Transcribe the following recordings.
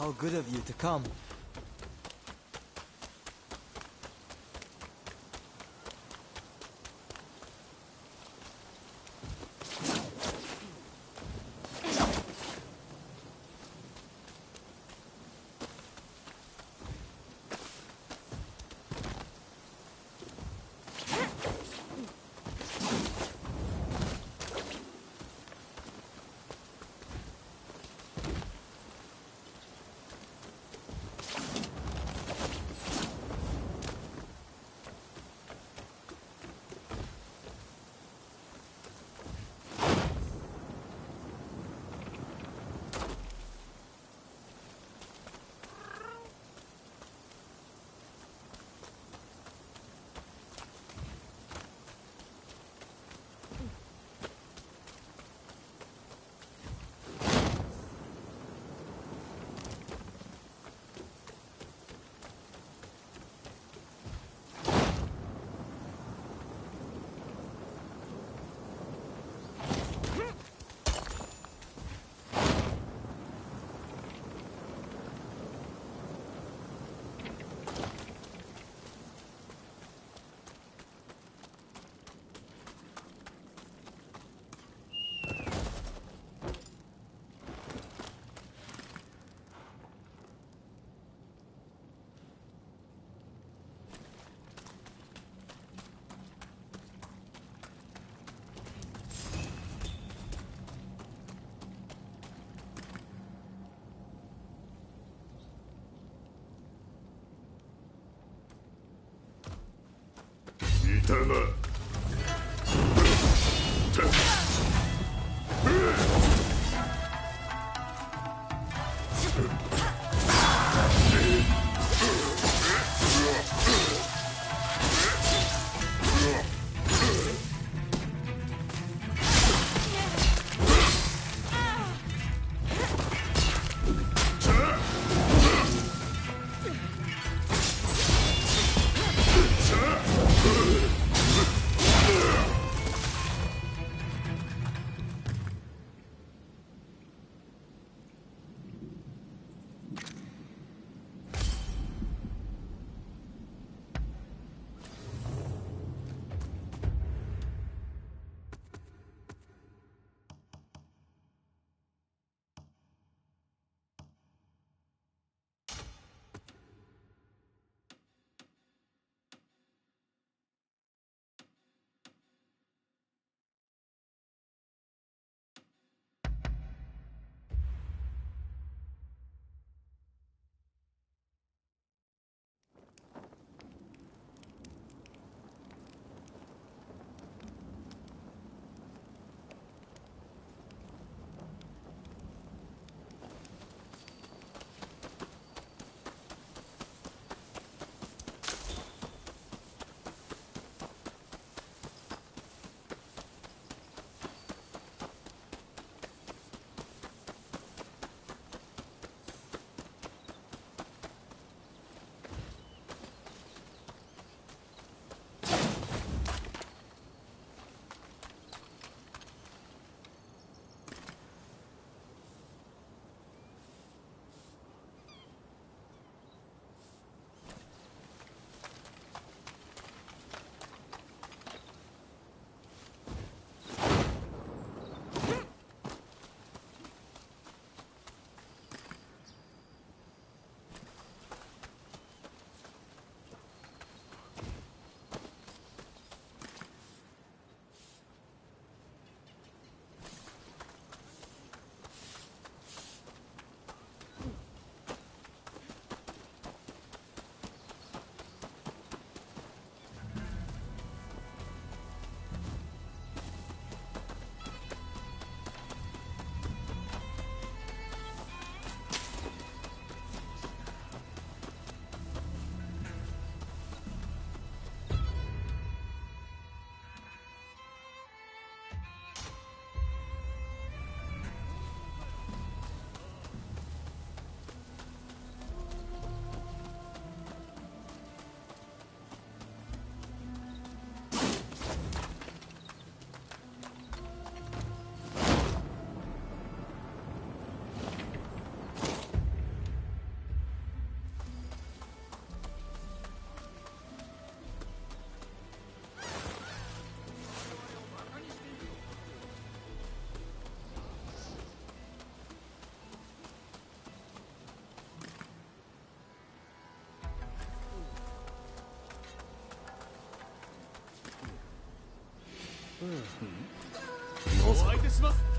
How good of you to come.だな。お相手します。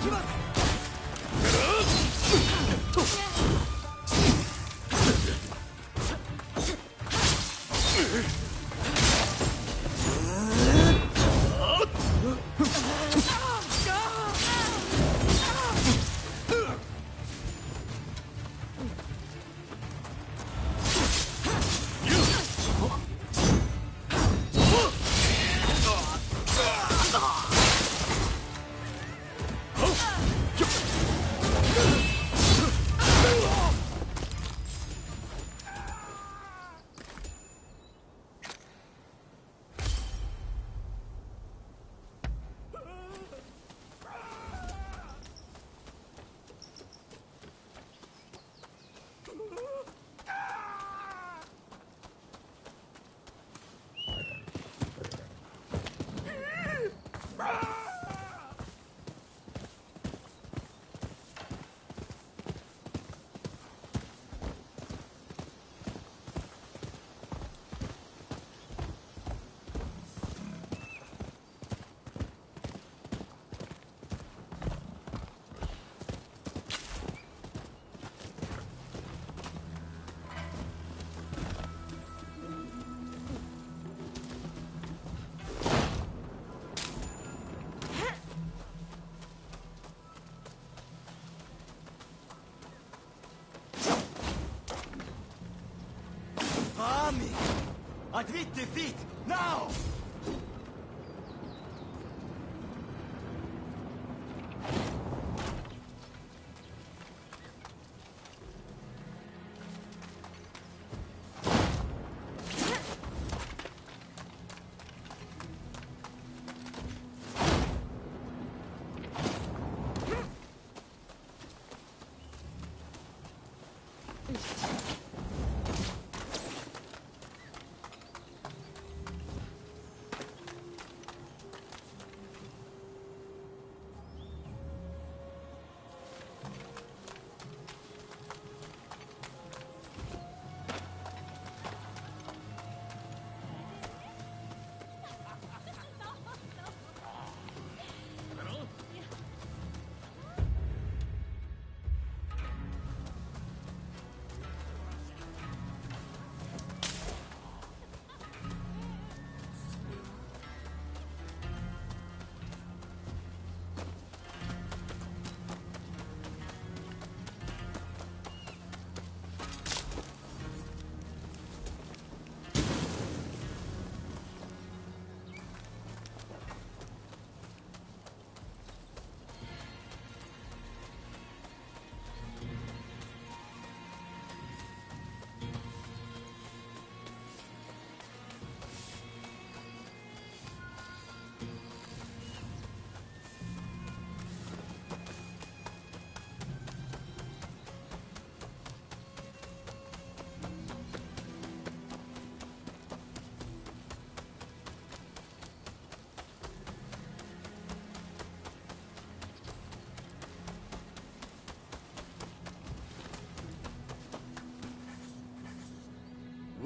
行きます。Admit defeat, now!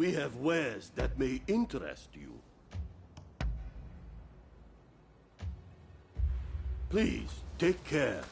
We have wares that may interest you. Please, take care.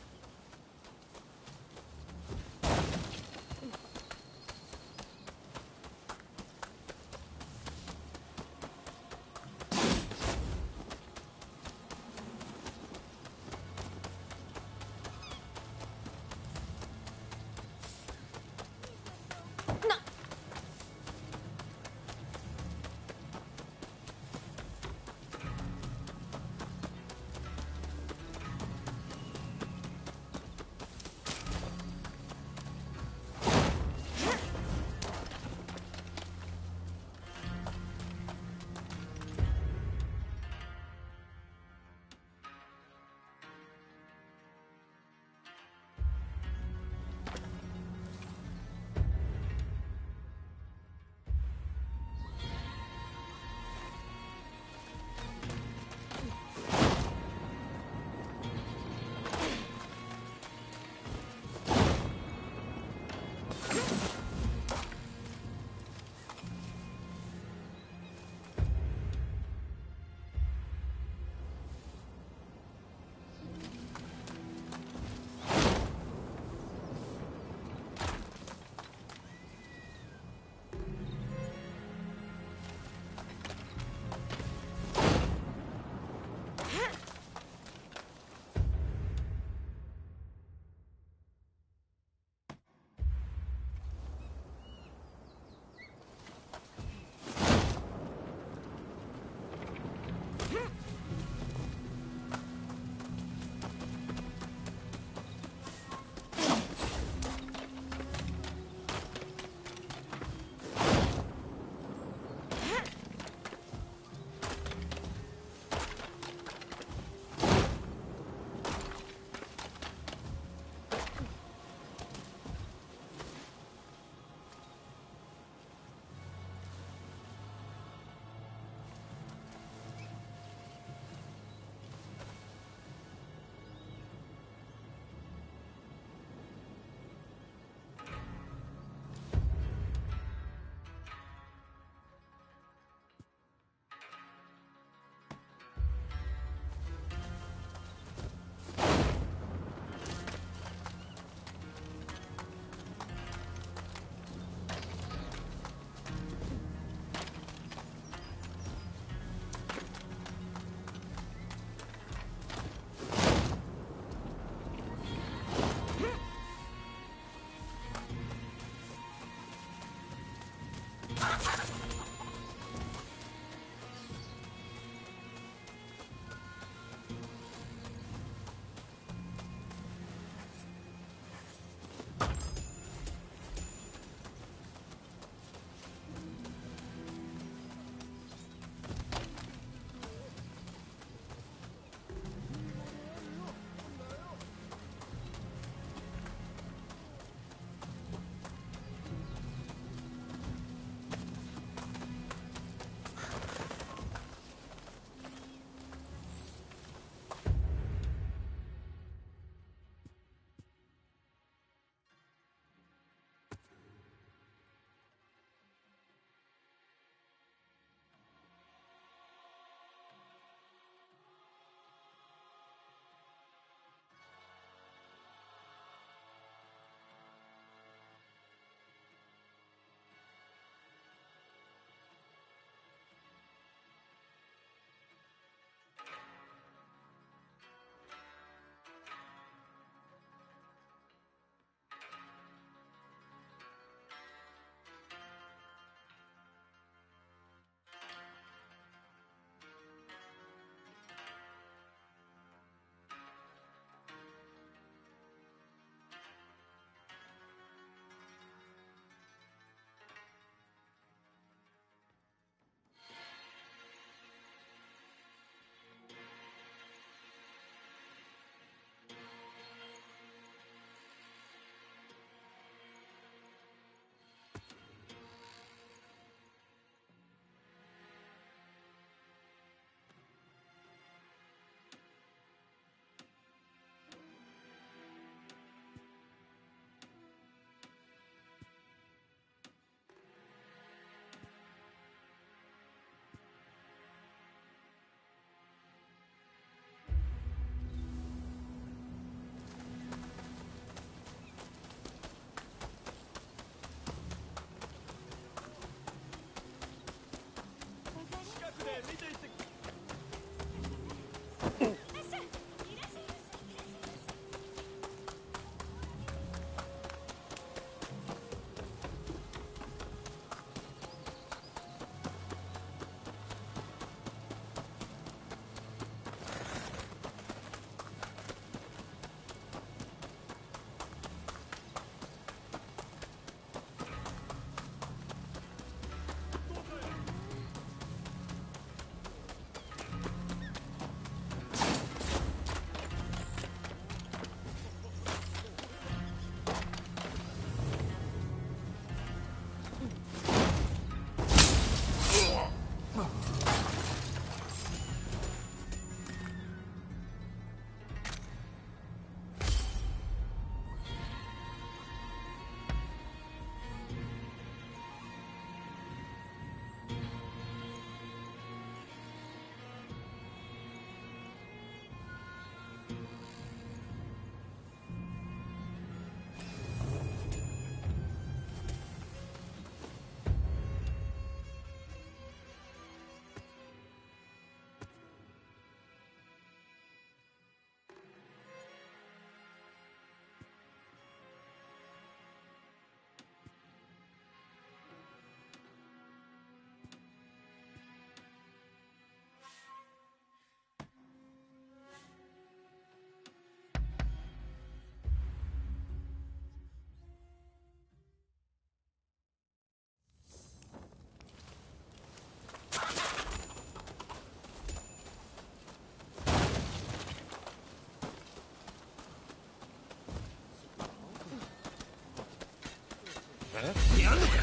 やんのかよ。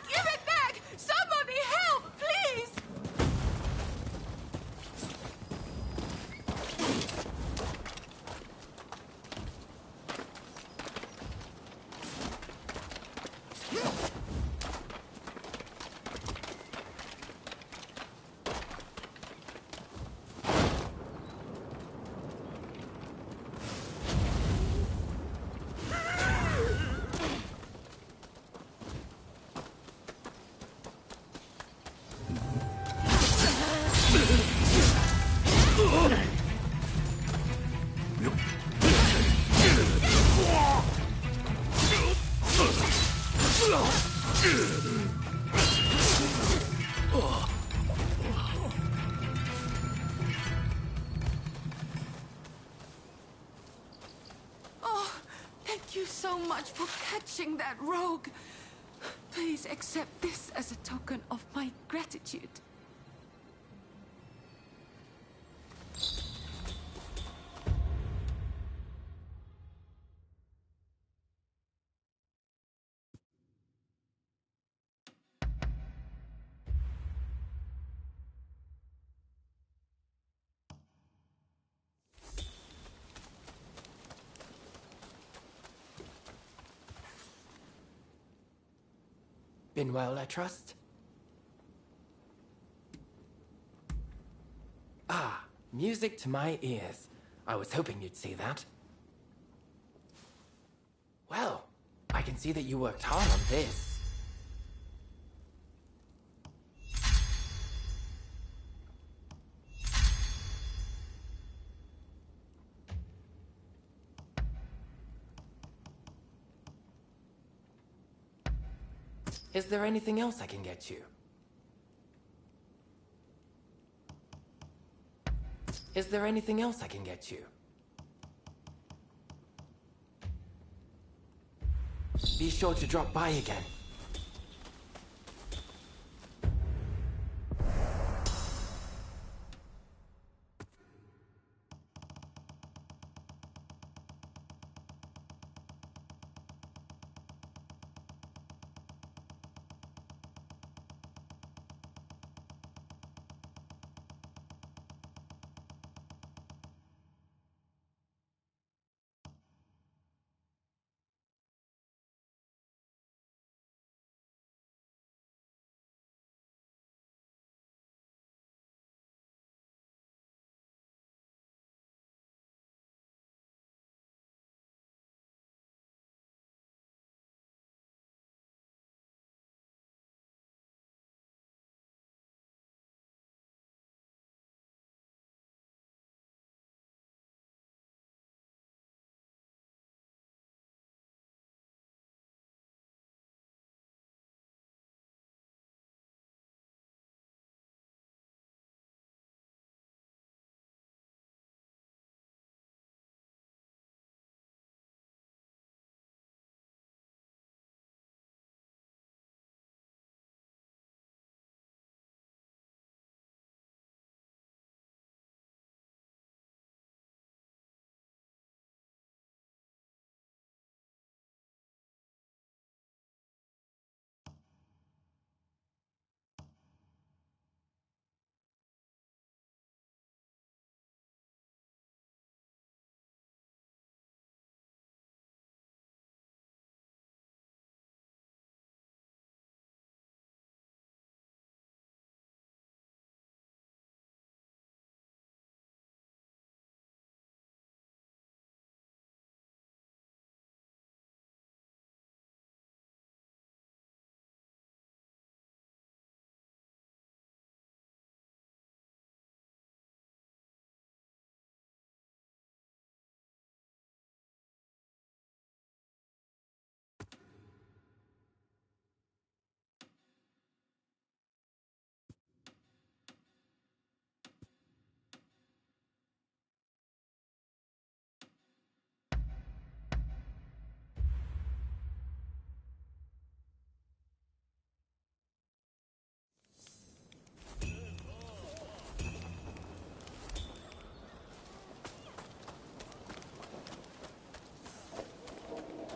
Give it back! Somebody help, please! Oh, thank you so much for catching that rogue. Please accept this as a token of my gratitude. Been well, I trust? Ah, music to my ears. I was hoping you'd see that. Well, I can see that you worked hard on this. Is there anything else I can get you? Is there anything else I can get you? Be sure to drop by again.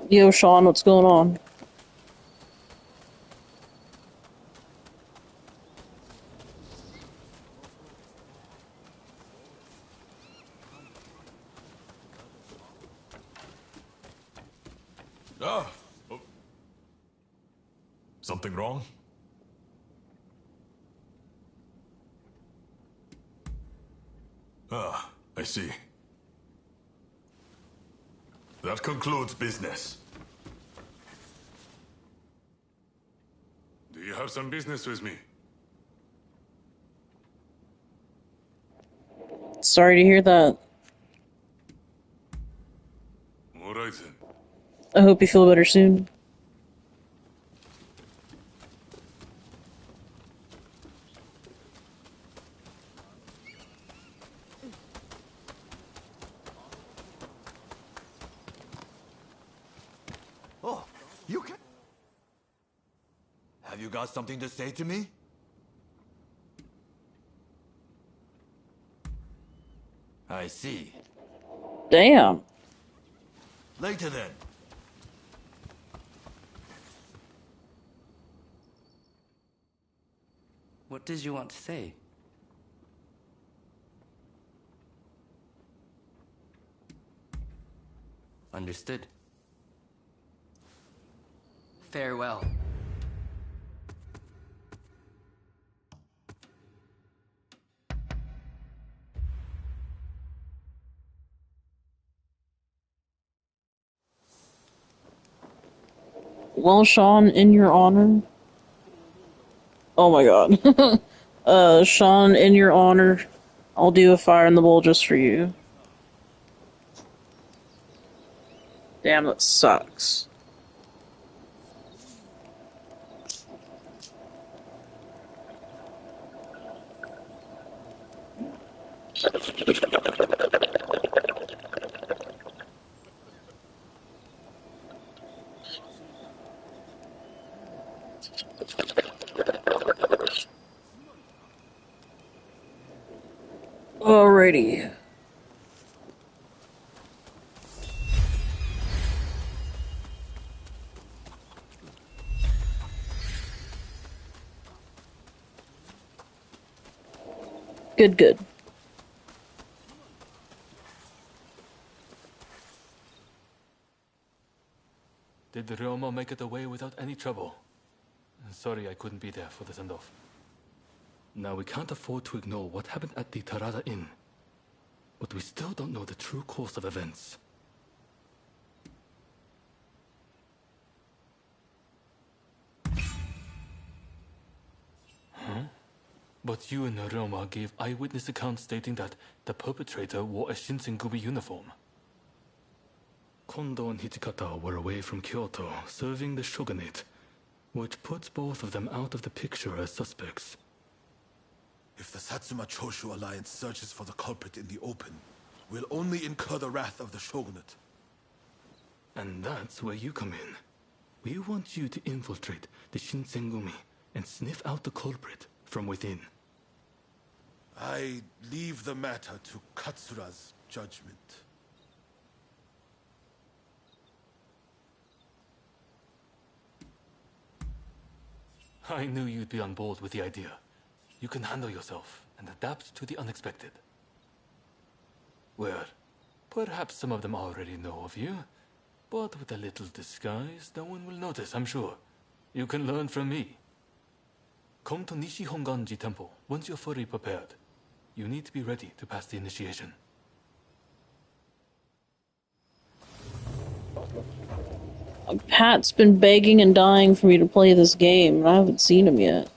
Yo, Sean, what's going on? Ah! Oh. Something wrong? Ah, I see. That concludes business. Do you have some business with me? Sorry to hear that. All right then. I hope you feel better soon. Oh, you can. Have you got something to say to me? I see. Damn. Later then. What did you want to say? Understood. Farewell. Well, Sean, in your honor. Oh my god. Sean, in your honor, I'll do a fire in the bowl just for you. Damn, that sucks. Alrighty. Good, good. Did the Roma make it away without any trouble? Sorry I couldn't be there for the send-off. Now we can't afford to ignore what happened at the Tarada Inn. But we still don't know the true course of events. Huh? But you and Roma gave eyewitness accounts stating that the perpetrator wore a Shinsengumi uniform. Kondo and Hichikata were away from Kyoto, serving the shogunate, which puts both of them out of the picture as suspects. If the Satsuma Choshu alliance searches for the culprit in the open, we'll only incur the wrath of the shogunate. And that's where you come in. We want you to infiltrate the Shinsengumi and sniff out the culprit from within. I leave the matter to Katsura's judgment. I knew you'd be on board with the idea. You can handle yourself and adapt to the unexpected. Well, perhaps some of them already know of you, but with a little disguise, no one will notice, I'm sure. You can learn from me. Come to Nishi Honganji Temple once you're fully prepared. You need to be ready to pass the initiation. Pat's been begging and dying for me to play this game, and I haven't seen him yet.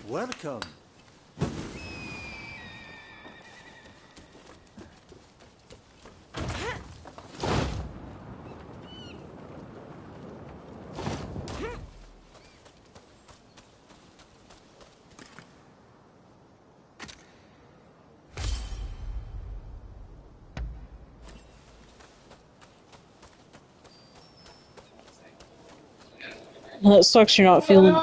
Welcome. That sucks you're not feeling...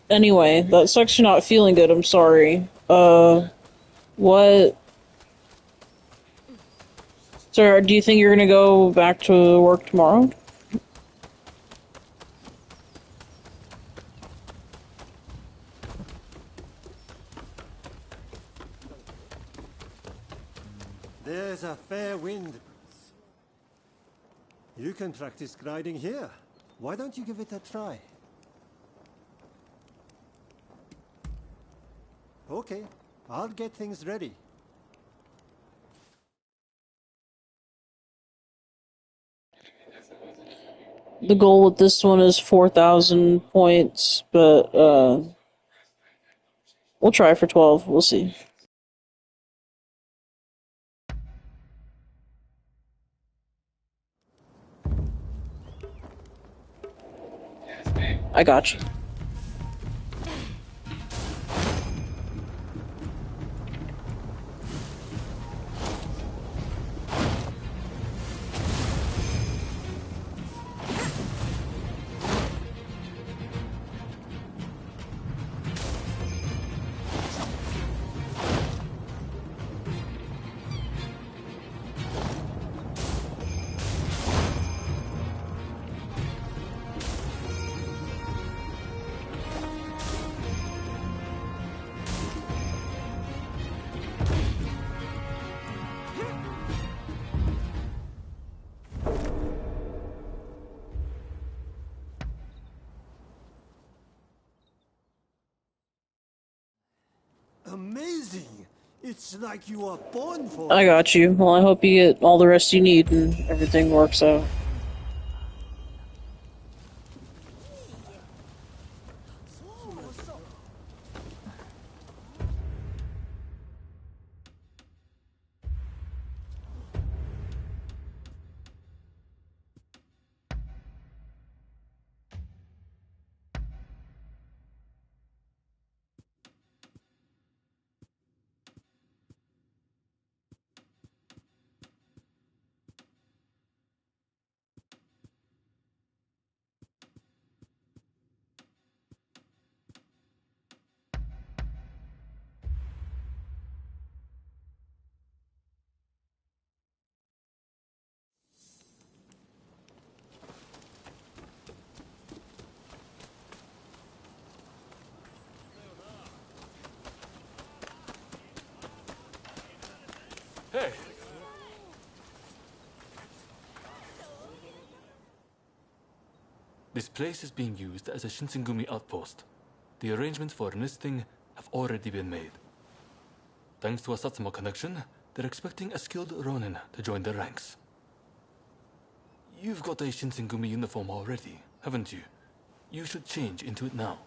Anyway, that sucks you're not feeling good, I'm sorry. What... So, do you think you're gonna go back to work tomorrow? There's a fair wind. You can practice gliding here. Why don't you give it a try? Okay, I'll get things ready. The goal with this one is 4,000 points, but, we'll try for 12, we'll see. I got you. Amazing! It's like you are born for I it. got you. Well, I hope you get all the rest you need and everything works out. Hey! This place is being used as a Shinsengumi outpost. The arrangements for enlisting have already been made. Thanks to a Satsuma connection, they're expecting a skilled Ronin to join their ranks. You've got a Shinsengumi uniform already, haven't you? You should change into it now.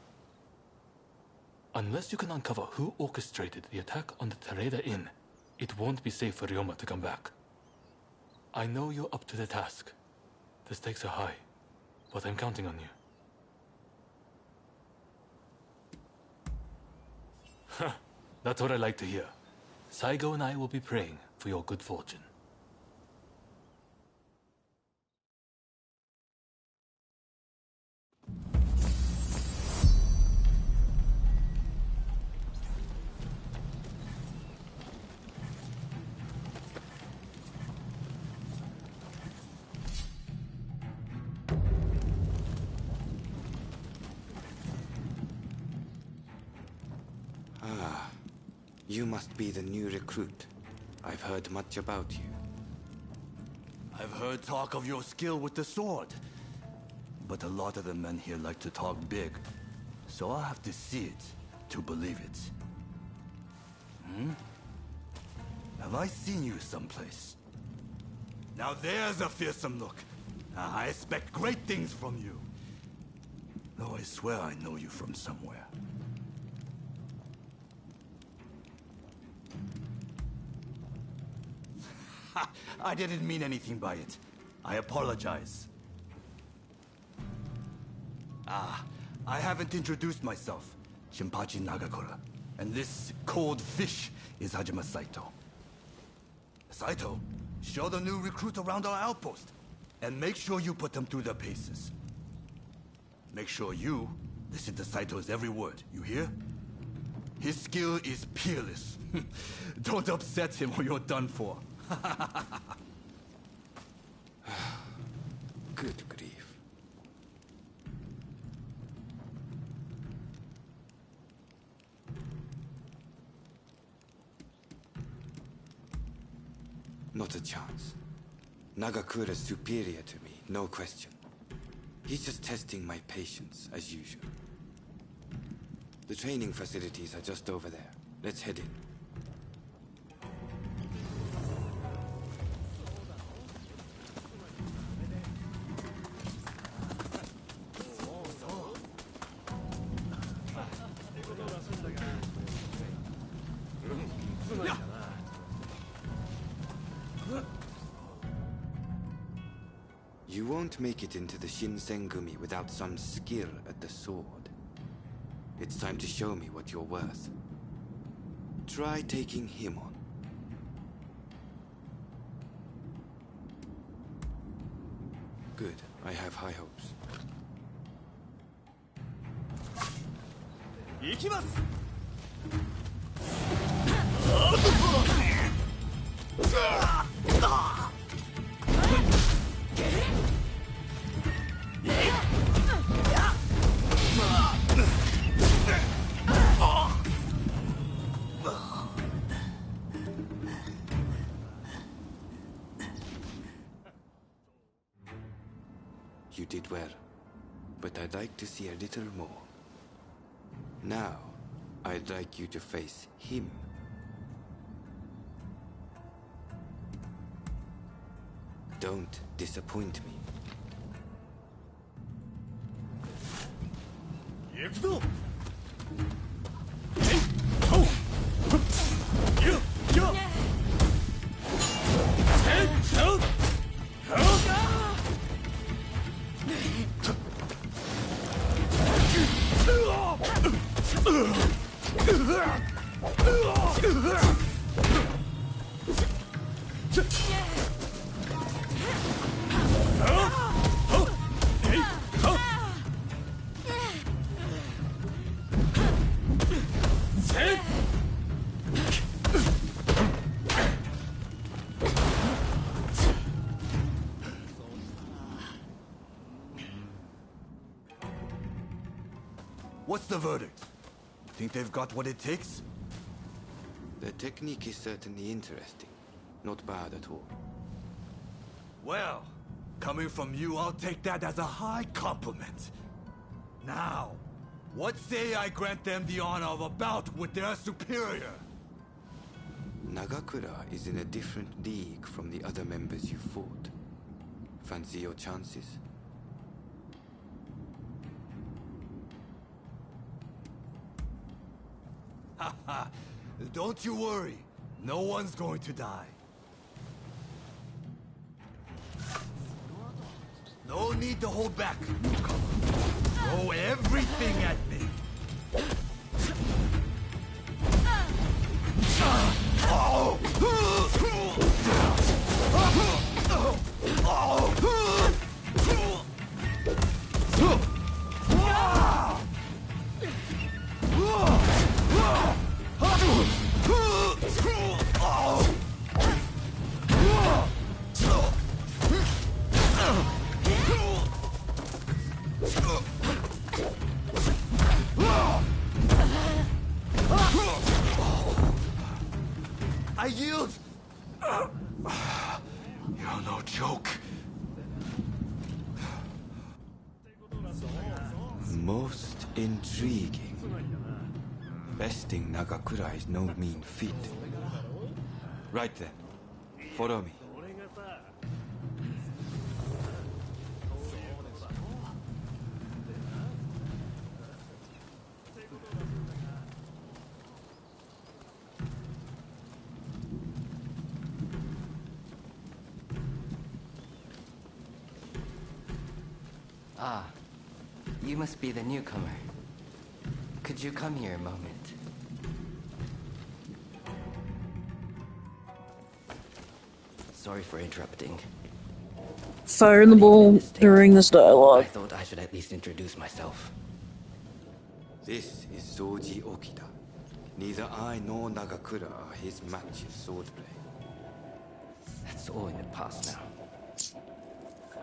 Unless you can uncover who orchestrated the attack on the Tereda Inn, it won't be safe for Ryoma to come back. I know you're up to the task. The stakes are high, but I'm counting on you. That's what I like to hear. Saigo and I will be praying for your good fortune. You must be the new recruit. I've heard much about you. I've heard talk of your skill with the sword. But a lot of the men here like to talk big. So I'll have to see it to believe it. Have I seen you someplace? Now there's a fearsome look. I expect great things from you. Though I swear I know you from somewhere. I didn't mean anything by it. I apologize. I haven't introduced myself. Shinpachi Nagakura. And this cold fish is Hajime Saito. Saito, show the new recruit around our outpost. And make sure you put them through their paces. Make sure you listen to Saito's every word, you hear? His skill is peerless. Don't upset him or you're done for. Good grief. Not a chance. Nagakura's superior to me, no question. He's just testing my patience, as usual. The training facilities are just over there. Let's head in. You won't make it into the Shinsengumi without some skill at the sword. It's time to show me what you're worth. Try taking him on. Good. I have high hopes. You did well, but I'd like to see a little more. Now, I'd like you to face him. Don't disappoint me. What's the verdict? Think they've got what it takes? The technique is certainly interesting. Not bad at all. Well, coming from you, I'll take that as a high compliment. Now, what say I grant them the honor of a bout with their superior? Nagakura is in a different league from the other members you fought. Fancy your chances? Haha, don't you worry. No one's going to die. No need to hold back, newcomer. Throw everything at me. I yield! You're no joke. Most intriguing. Besting Nagakura is no mean feat. Right then, follow me. Ah, you must be the newcomer. Could you come here a moment? Sorry for interrupting. Fire in the bull during this I dialogue. thought I should at least introduce myself. This is Soji Okita. Neither I nor Nagakura are his match in swordplay. That's all in the past now.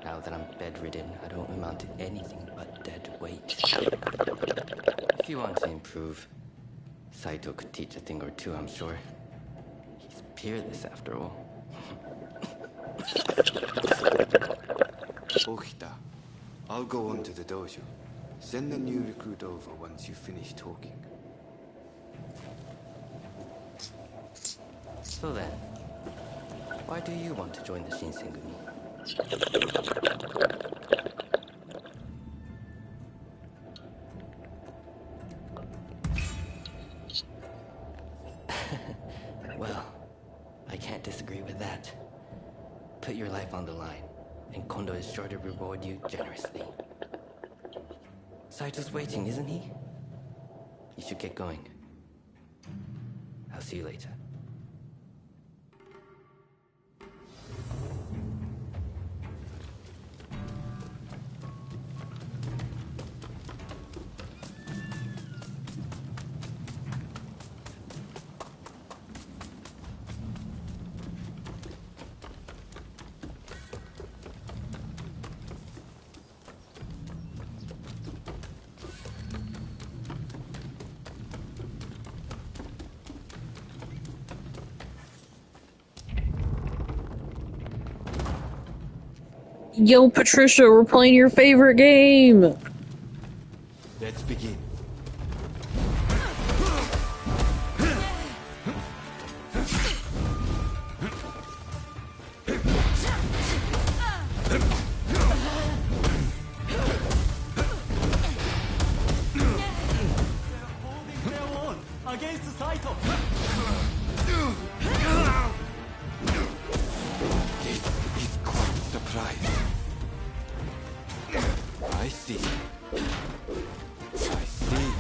Now that I'm bedridden, I don't amount to anything but dead weight. If you want to improve, Saito could teach a thing or two, I'm sure. He's peerless after all. Okita, I'll go on to the dojo. Send the new recruit over once you finish talking. So then, why do you want to join the Shinsengumi? Well, I can't disagree with that. Put your life on the line, and Kondo is sure to reward you generously. Saito's waiting, isn't he? You should get going. I'll see you later. Yo, Patricia, we're playing your favorite game. Let's begin. against Saito. This is quite a surprise. I see. I see.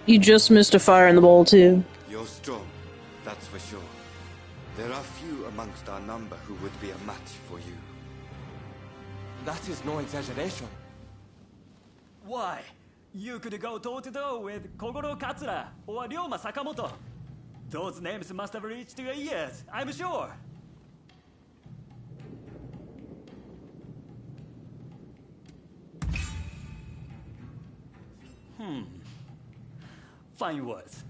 You just missed a fire in the bowl, too. You're strong, that's for sure. There are few amongst our number who would be a match for you. That is no exaggeration. Why? You could go toe-to-toe with Kogoro Katsura or Ryoma Sakamoto. Those names must have reached your ears, I'm sure. Fine words.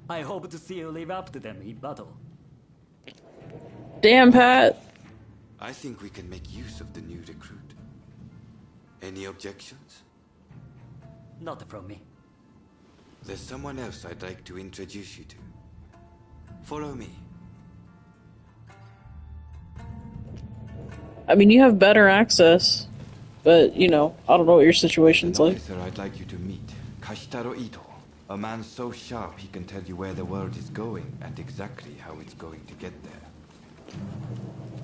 I hope to see you live up to them in battle. Damn, Pat. I think we can make use of the new recruit. Any objections? Not from me. There's someone else I'd like to introduce you to. Follow me. I mean, you have better access. But, you know, I don't know what your situation's An like. officer I'd like you to meet. Kashitaro Ito. A man so sharp he can tell you where the world is going and exactly how it's going to get there.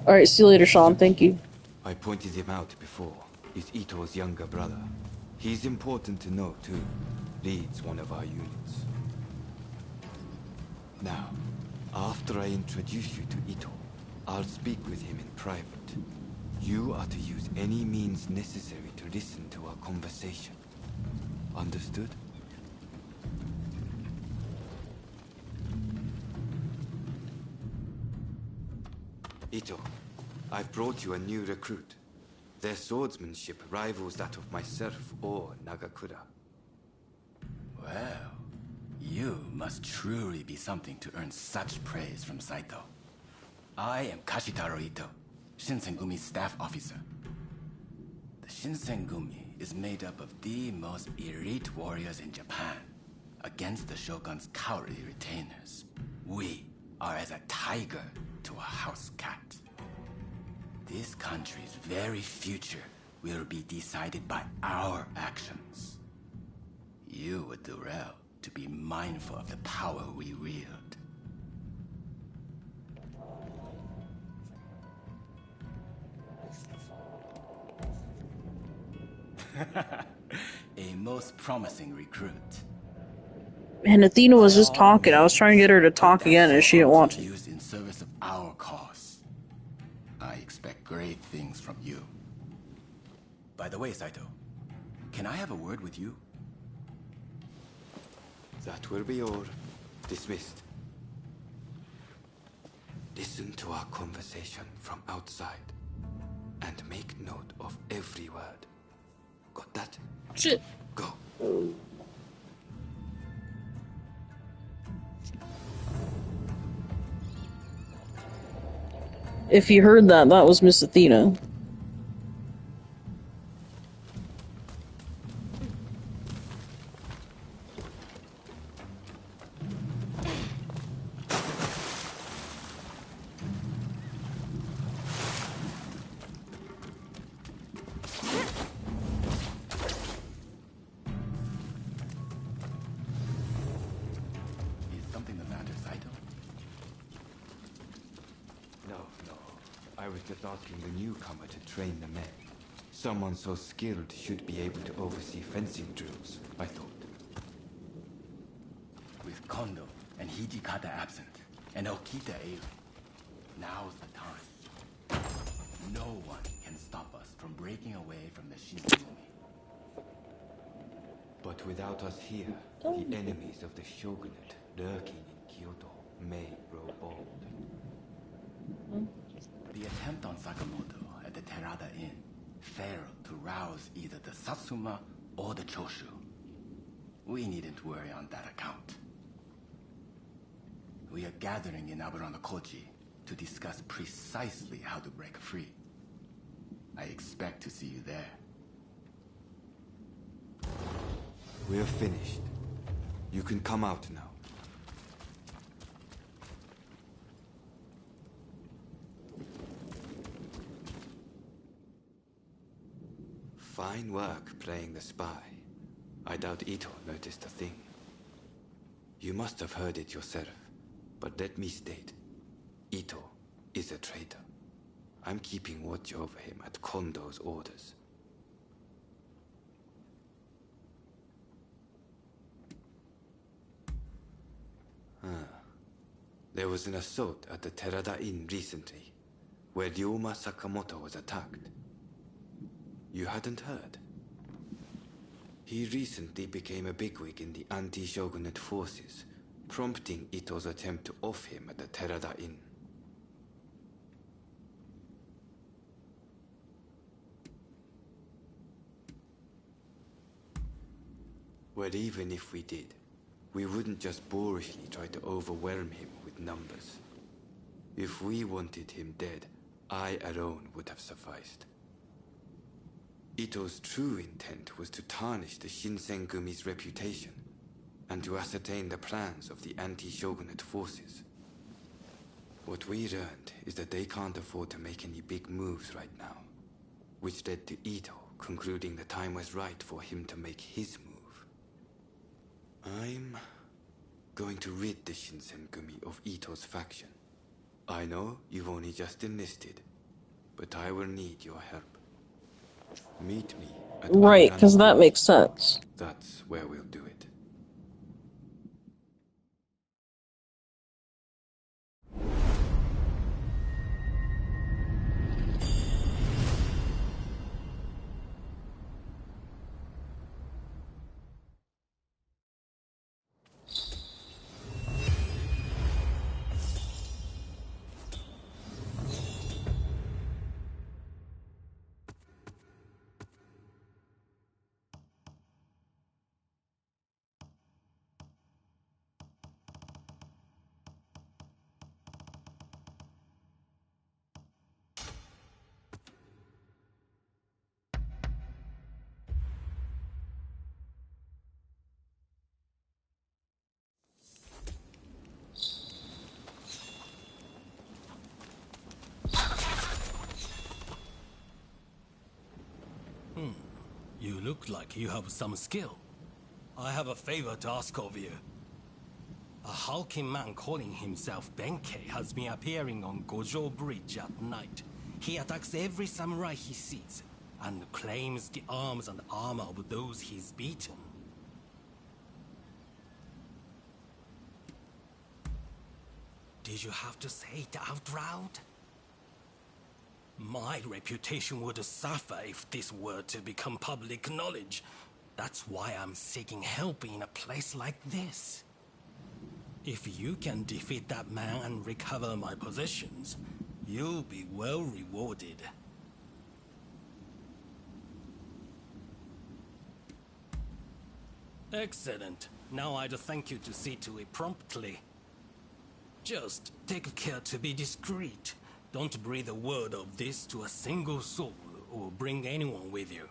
Alright, see you later, Sean. Thank you. I pointed him out before. He's Ito's younger brother. He's important to know, too. Leads one of our units. Now, after I introduce you to Ito, I'll speak with him in private. You are to use any means necessary to listen to our conversation. Understood? Ito, I've brought you a new recruit. Their swordsmanship rivals that of myself or Nagakura. Well, you must truly be something to earn such praise from Saito. I am Kashitaro Ito, Shinsengumi's staff officer. The Shinsengumi is made up of the most elite warriors in Japan against the Shogun's cowardly retainers. We are as a tiger to a house cat. This country's very future will be decided by our actions. You would do well to be mindful of the power we wield. A most promising recruit. Man, Athena was just talking. I was trying to get her to talk again, and she didn't want to. Used in service of our cause. I expect great things from you. By the way, Saito, can I have a word with you? That will be all. Dismissed. Listen to our conversation from outside. And make note of every word. Got that? Shit. Go. If you heard that, that was Miss Athena. Is something the matter, Saito? No. I was just asking the newcomer to train the men. Someone so skilled should be able to oversee fencing drills, I thought. With Kondo and Hijikata absent, and Okita ailing, now's the time. No one can stop us from breaking away from the Shinsengumi. But without us here, the enemies of the shogunate lurking in Kyoto may grow bold. The attempt on Sakamoto at the Terada Inn failed to rouse either the Satsuma or the Choshu. We needn't worry on that account. We are gathering in Aburonakoji to discuss precisely how to break free. I expect to see you there. We're finished. You can come out now. Fine work playing the spy. I doubt Ito noticed a thing. You must have heard it yourself, but let me state, Ito is a traitor. I'm keeping watch over him at Kondo's orders. There was an assault at the Terada Inn recently, where Ryoma Sakamoto was attacked. You hadn't heard? He recently became a bigwig in the anti-shogunate forces, prompting Ito's attempt to off him at the Terada Inn. Well, even if we did, we wouldn't just boorishly try to overwhelm him with numbers. If we wanted him dead, I alone would have sufficed. Ito's true intent was to tarnish the Shinsengumi's reputation, and to ascertain the plans of the anti-shogunate forces. What we learned is that they can't afford to make any big moves right now, which led to Ito concluding the time was right for him to make his move. I'm going to rid the Shinsengumi of Ito's faction. I know you've only just enlisted, but I will need your help. Meet me at Right, because that makes sense. That's where we'll do it. You look like you have some skill. I have a favor to ask of you. A hulking man calling himself Benkei has been appearing on Gojo Bridge at night. He attacks every samurai he sees, and claims the arms and armor of those he's beaten. Did you have to say it out loud? My reputation would suffer if this were to become public knowledge. That's why I'm seeking help in a place like this. If you can defeat that man and recover my possessions, you'll be well rewarded. Excellent. Now I'd thank you to see to it promptly. Just take care to be discreet. Don't breathe a word of this to a single soul, or bring anyone with you.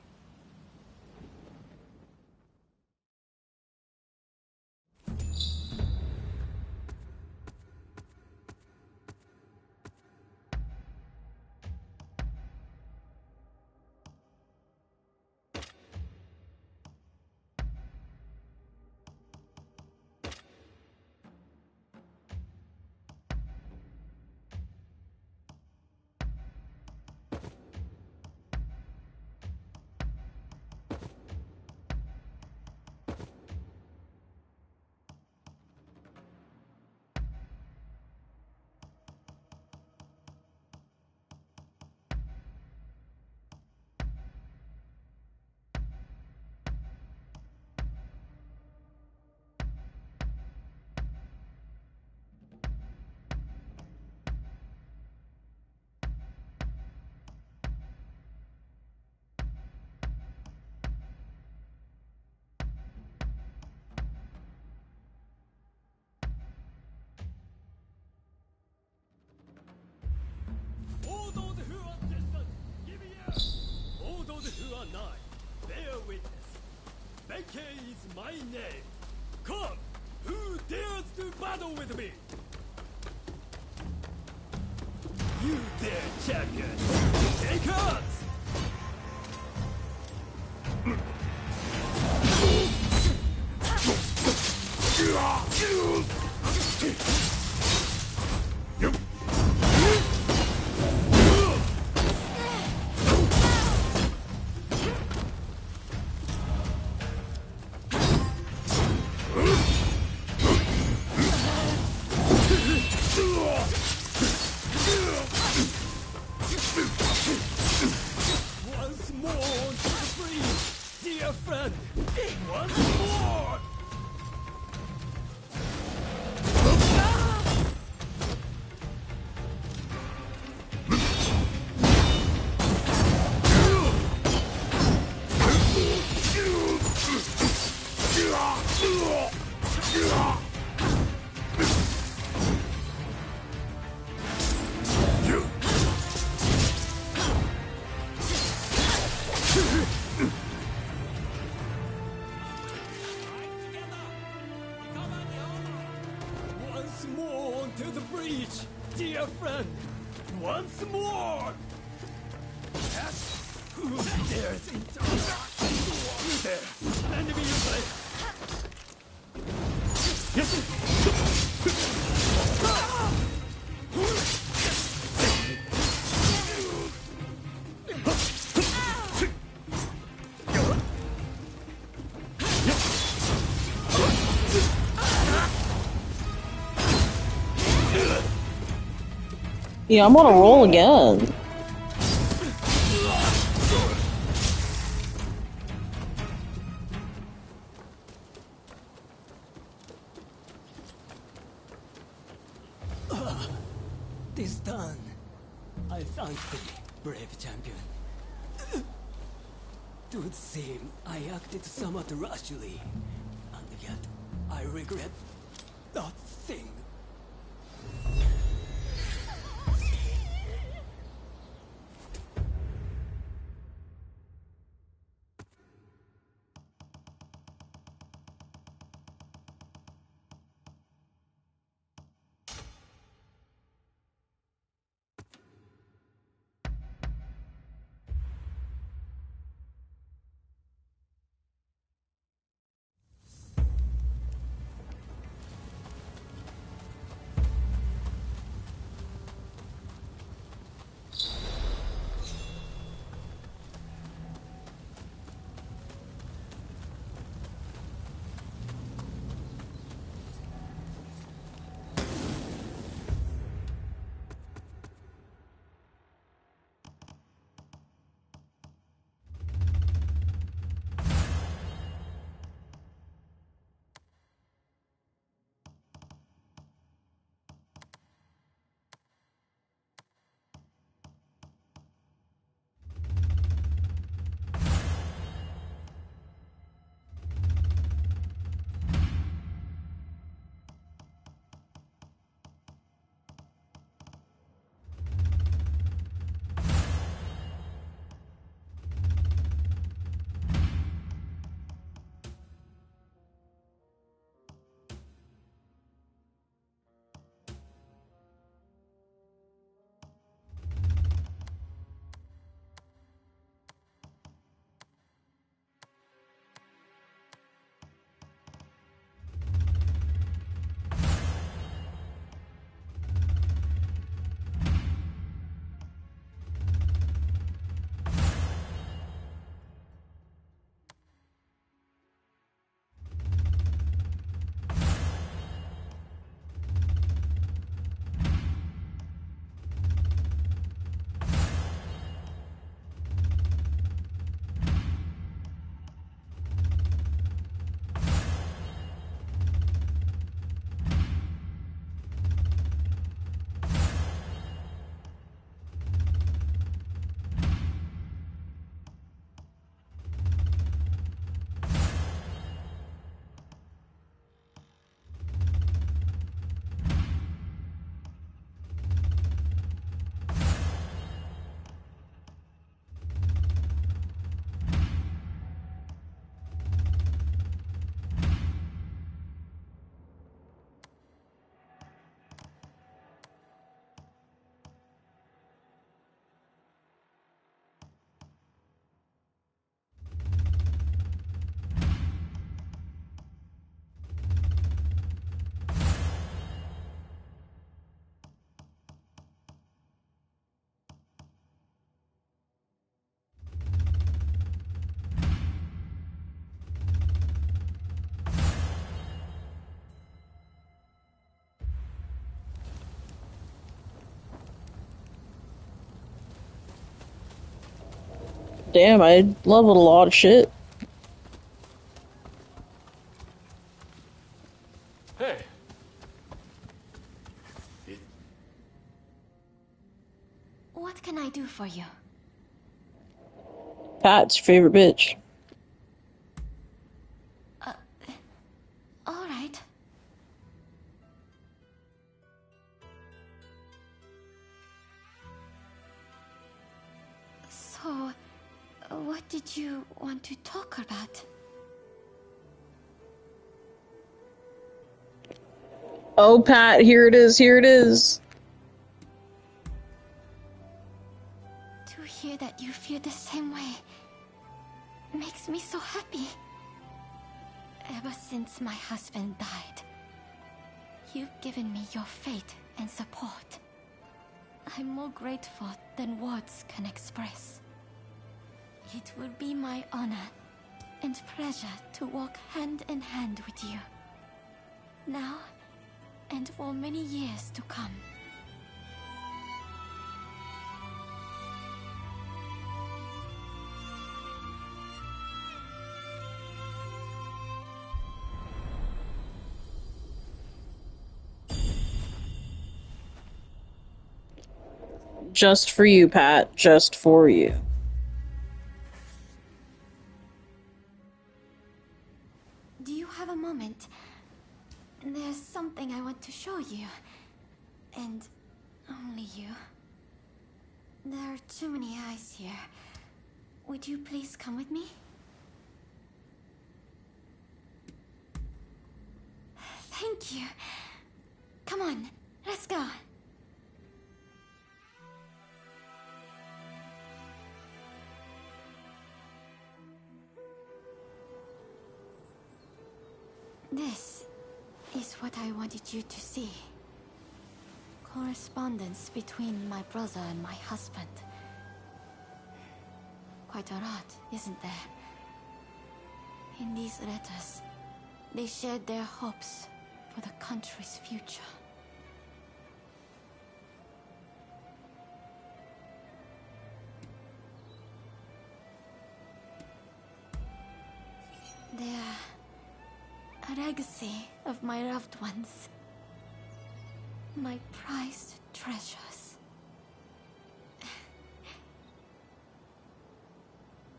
Benkei is my name. Come, who dares to battle with me? You dare, champion! Take us! Once more to the breeze, dear friend! Once more! Once more to the breach, dear friend! Once more! Who dares interact? You there! Lend me your blade! Yeah, I'm on a roll again. This done. I thank thee, brave champion. It would seem I acted somewhat rashly, and yet I regret nothing. Damn, I leveled a lot of shit. Hey. What can I do for you? Pat's your favorite bitch. All right. So, what did you want to talk about? Oh, Pat, here it is, here it is. To hear that you feel the same way makes me so happy. Ever since my husband died, you've given me your faith and support. I'm more grateful than words can express. It would be my honor and pleasure to walk hand in hand with you, now and for many years to come. Just for you, Pat. Just for you. Do you have a moment? There's something I want to show you. And only you. There are too many eyes here. Would you please come with me? Thank you. Come on, let's go. This is what I wanted you to see. Correspondence between my brother and my husband. Quite a lot, isn't there? In these letters, they shared their hopes for the country's future. They're a legacy of my loved ones. My prized treasures.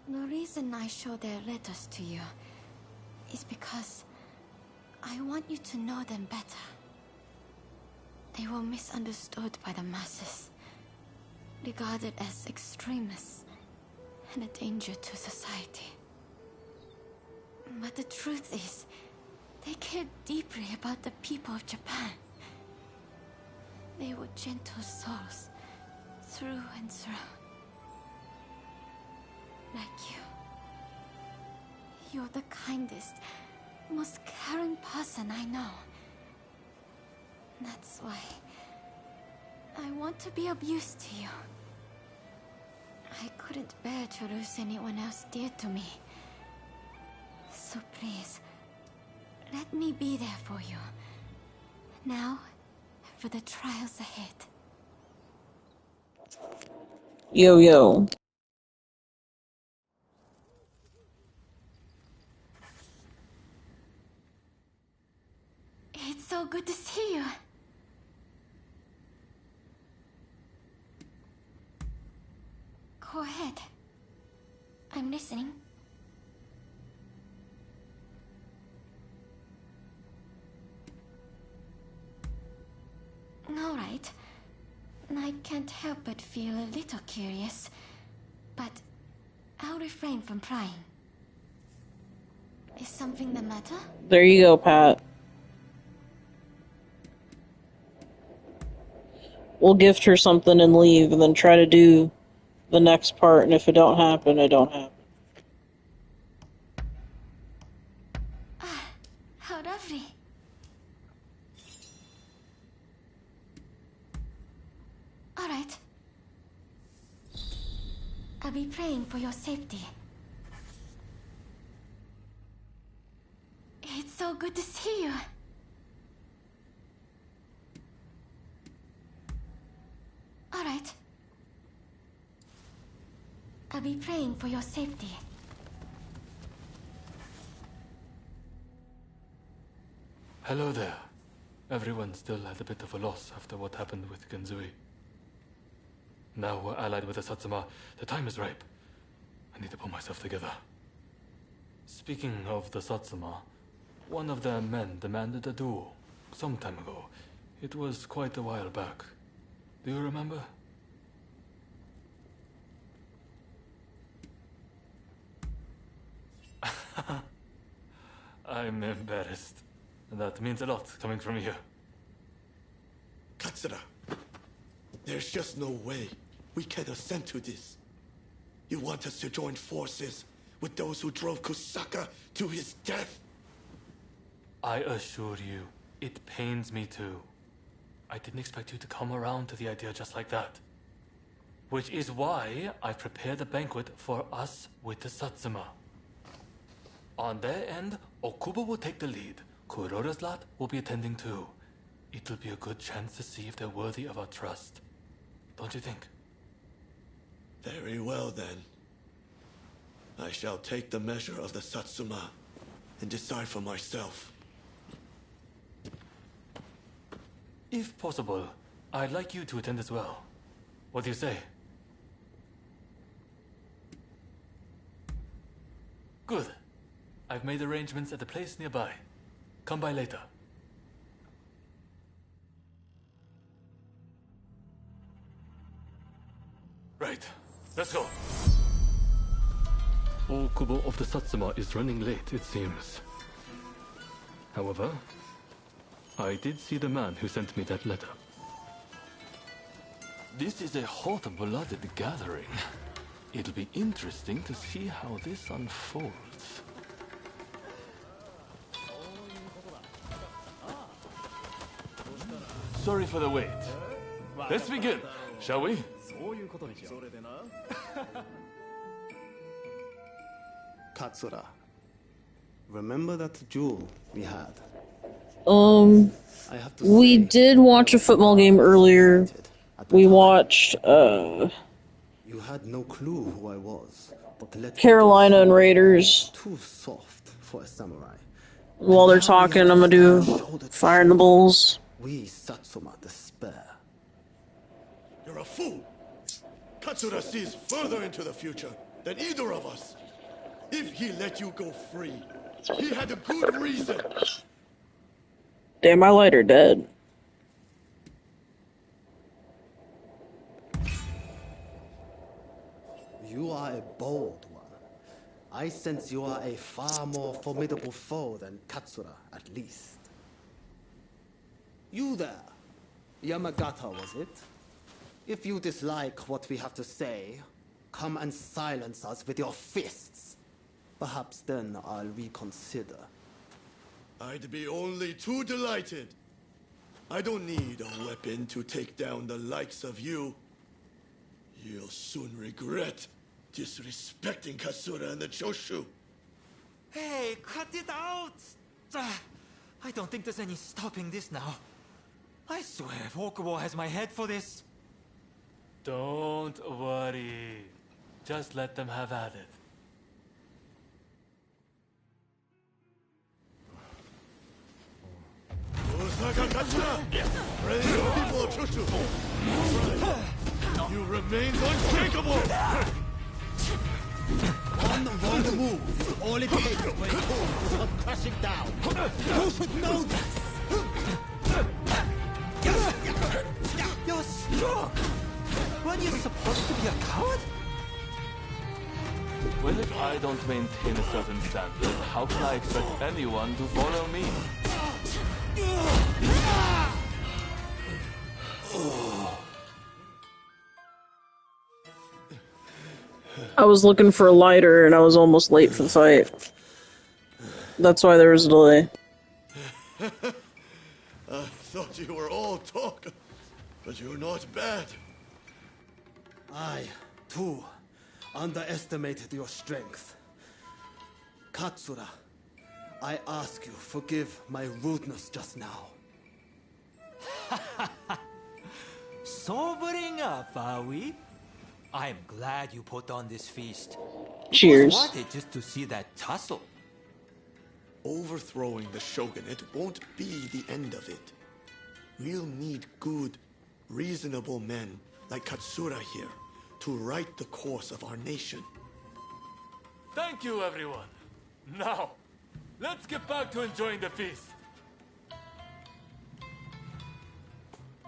The reason I show their letters to you is because I want you to know them better. They were misunderstood by the masses, regarded as extremists and a danger to society. But the truth is, they cared deeply about the people of Japan. They were gentle souls, through and through. Like you. You're the kindest, most caring person I know. That's why I want to be of use to you. I couldn't bear to lose anyone else dear to me. So please, let me be there for you. Now, for the trials ahead. Yo, yo. It's so good to see you. Go ahead. I'm listening. All right. I can't help but feel a little curious, but I'll refrain from prying. Is something the matter? There you go, Pat. We'll gift her something and leave, and then try to do the next part, and if it don't happen, it don't happen. Ah, how lovely. All right. I'll be praying for your safety. It's so good to see you. All right. I'll I'll be praying for your safety. Hello there. Everyone still at a bit of a loss after what happened with Genzui. Now we're allied with the Satsuma. The time is ripe. I need to pull myself together. Speaking of the Satsuma, one of their men demanded a duel some time ago. It was quite a while back. Do you remember? I'm embarrassed. That means a lot coming from you. Katsura, there's just no way we can assent to this. You want us to join forces with those who drove Kusaka to his death? I assure you, it pains me too. I didn't expect you to come around to the idea just like that. Which is why I prepared a banquet for us with the Satsuma. On their end, Okubo will take the lead. Kuroda's lot will be attending too. It'll be a good chance to see if they're worthy of our trust. Don't you think? Very well then. I shall take the measure of the Satsuma and decide for myself. If possible, I'd like you to attend as well. What do you say? Good. I've made arrangements at a place nearby. Come by later. Right. Let's go. Okubo of the Satsuma is running late, it seems. However, I did see the man who sent me that letter. This is a hot-blooded gathering. It'll be interesting to see how this unfolds. Sorry for the wait. Let's begin, shall we? Katsura, remember that duel we had? We did watch a football game earlier. We watched, You had no clue who I was, but let Carolina and Raiders. Too soft for a samurai. While they're talking, I'm gonna do Fire in the Bulls. We Satsuma despair. You're a fool! Katsura sees further into the future than either of us. If he let you go free, he had a good reason. Damn, my lighter dead. You are a bold one. I sense you are a far more formidable foe than Katsura, at least. You there, Yamagata, was it? If you dislike what we have to say, come and silence us with your fists. Perhaps then I'll reconsider. I'd be only too delighted. I don't need a weapon to take down the likes of you. You'll soon regret disrespecting Katsura and the Choshu. Hey, cut it out! I don't think there's any stopping this now. I swear, if Okubo has my head for this... Don't worry. Just let them have at it. Osaka Katsura! Ready your people of Choshu! You remain unshakable! On the wrong move is all it takes for a core to come crashing down. You should know this! You're strong! Weren't you supposed to be a coward? Well, if I don't maintain a certain standard, how can I expect anyone to follow me? I was looking for a lighter and I was almost late for the fight. That's why there was a delay. I thought you were all talk, but you're not bad. I, too, underestimated your strength. Katsura, I ask you, forgive my rudeness just now. Sobering up, are we? I am glad you put on this feast. Cheers. It was worth it just to see that tussle. Overthrowing the shogunate won't be the end of it. We'll need good, reasonable men like Katsura here to right the course of our nation. Thank you, everyone. Now, let's get back to enjoying the feast.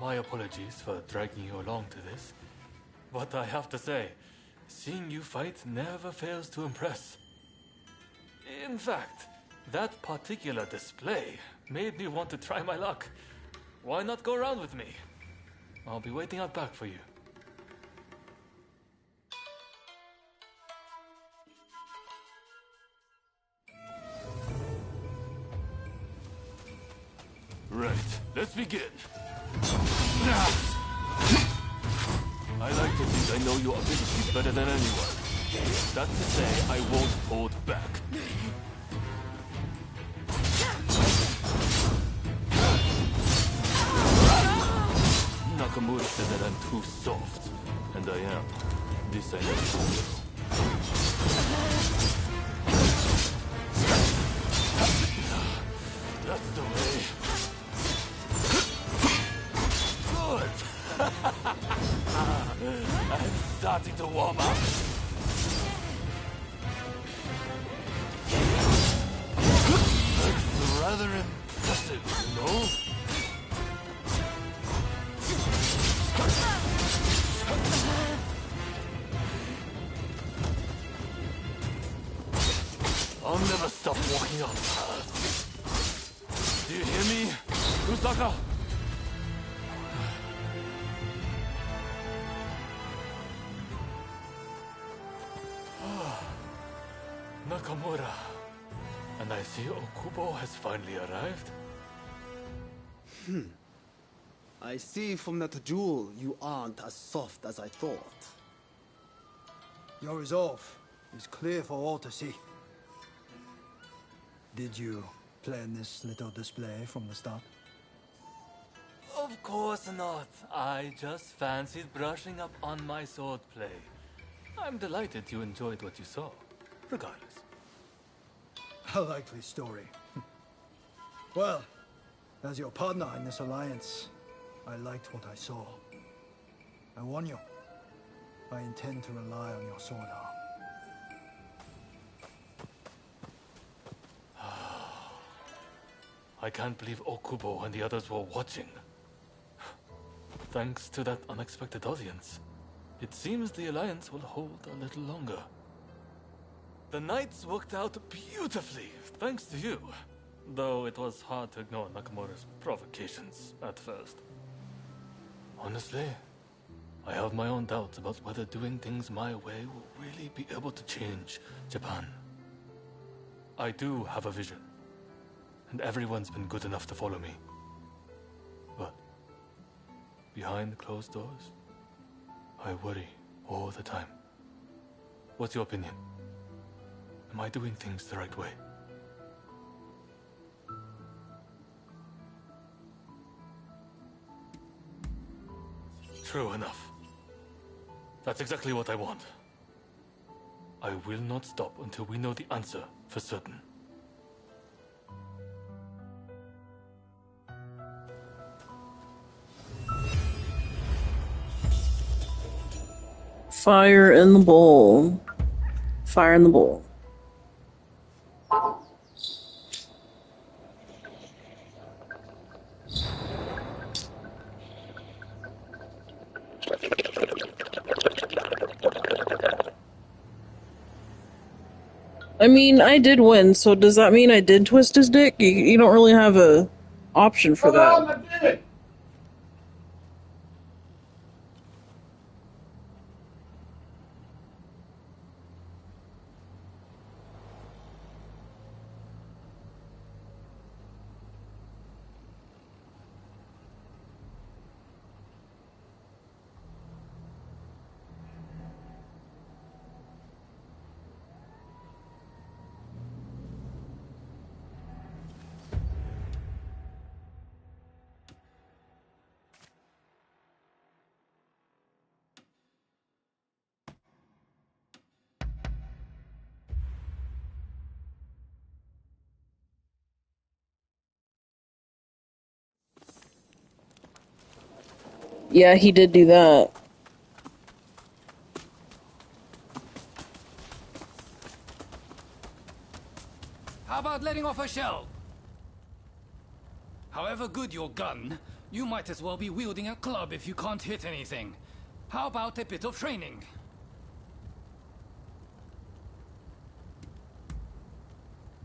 My apologies for dragging you along to this, but I have to say, seeing you fight never fails to impress. In fact, that particular display made me want to try my luck. Why not go around with me? I'll be waiting out back for you. Right, let's begin. I like to think I know your abilities better than anyone. That's to say, I won't hold back. Nakamura said that I'm too soft, and I am. This I know. That's the way. Good. I'm starting to warm up. That's rather impressive, you know? I'll never stop walking up. Do you hear me, Kusaka? Nakamura. And I see Okubo has finally arrived. I see from that jewel you aren't as soft as I thought. Your resolve is clear for all to see. Did you plan this little display from the start? Of course not. I just fancied brushing up on my swordplay. I'm delighted you enjoyed what you saw, regardless. A likely story. Well, as your partner in this alliance, I liked what I saw. I warn you, I intend to rely on your sword arm. I can't believe Okubo and the others were watching. Thanks to that unexpected audience, it seems the alliance will hold a little longer. The nights worked out beautifully, thanks to you. Though it was hard to ignore Nakamura's provocations at first. Honestly, I have my own doubts about whether doing things my way will really be able to change Japan. I do have a vision, and everyone's been good enough to follow me. But behind closed doors, I worry all the time. What's your opinion? Am I doing things the right way? True enough. That's exactly what I want. I will not stop until we know the answer for certain. Fire in the bowl. Fire in the bowl. I mean, I did win, so does that mean I did twist his dick? You don't really have a option for that. Yeah, he did do that. How about letting off a shell? However good your gun, you might as well be wielding a club if you can't hit anything. How about a bit of training?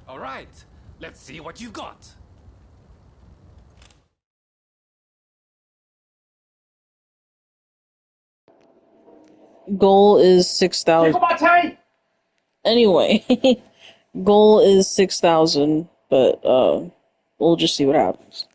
All right, let's see what you've got. Goal is 6,000. Anyway, goal is 6,000, but we'll just see what happens.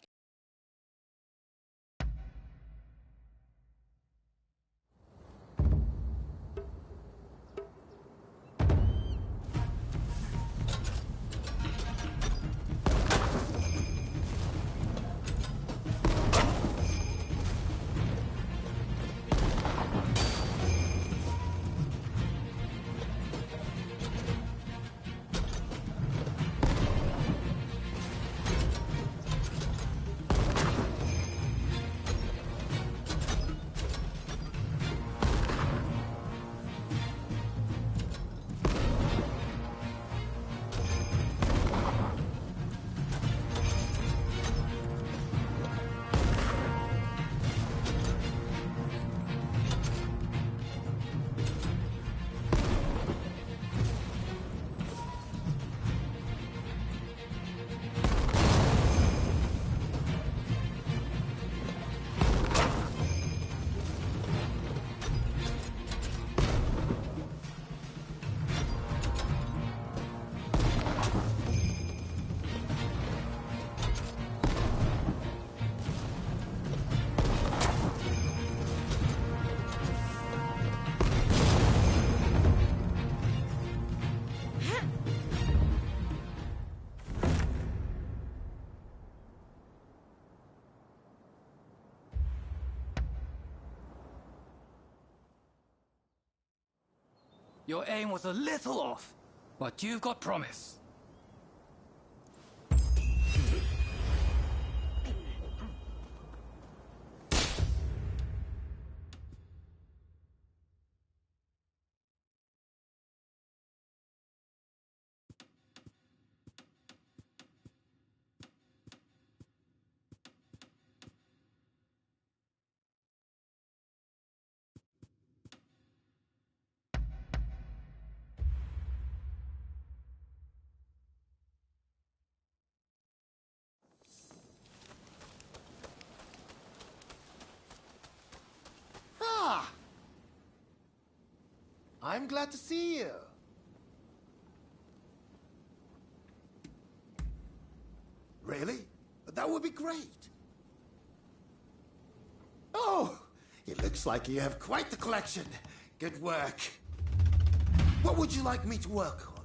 Your aim was a little off, but you've got promise. Ah! I'm glad to see you. Really? That would be great. Oh, it looks like you have quite the collection. Good work. What would you like me to work on?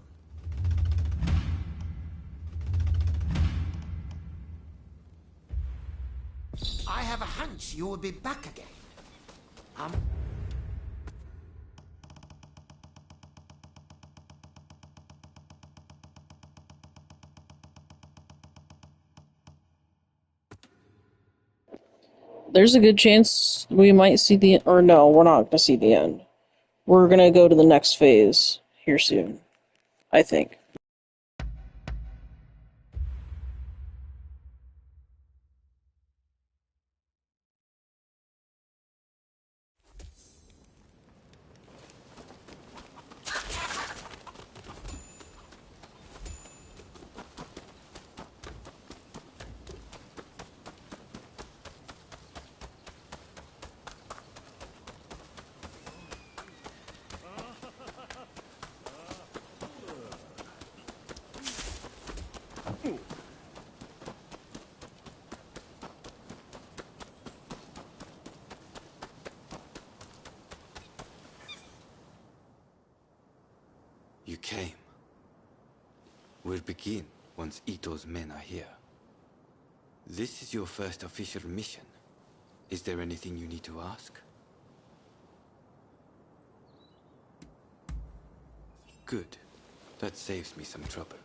I have a hunch you will be back again. There's a good chance we might see the... Or no, we're not going to see the end. We're going to go to the next phase here soon, I think. You came. We'll begin once Ito's men are here. This is your first official mission. Is there anything you need to ask? Good. That saves me some trouble.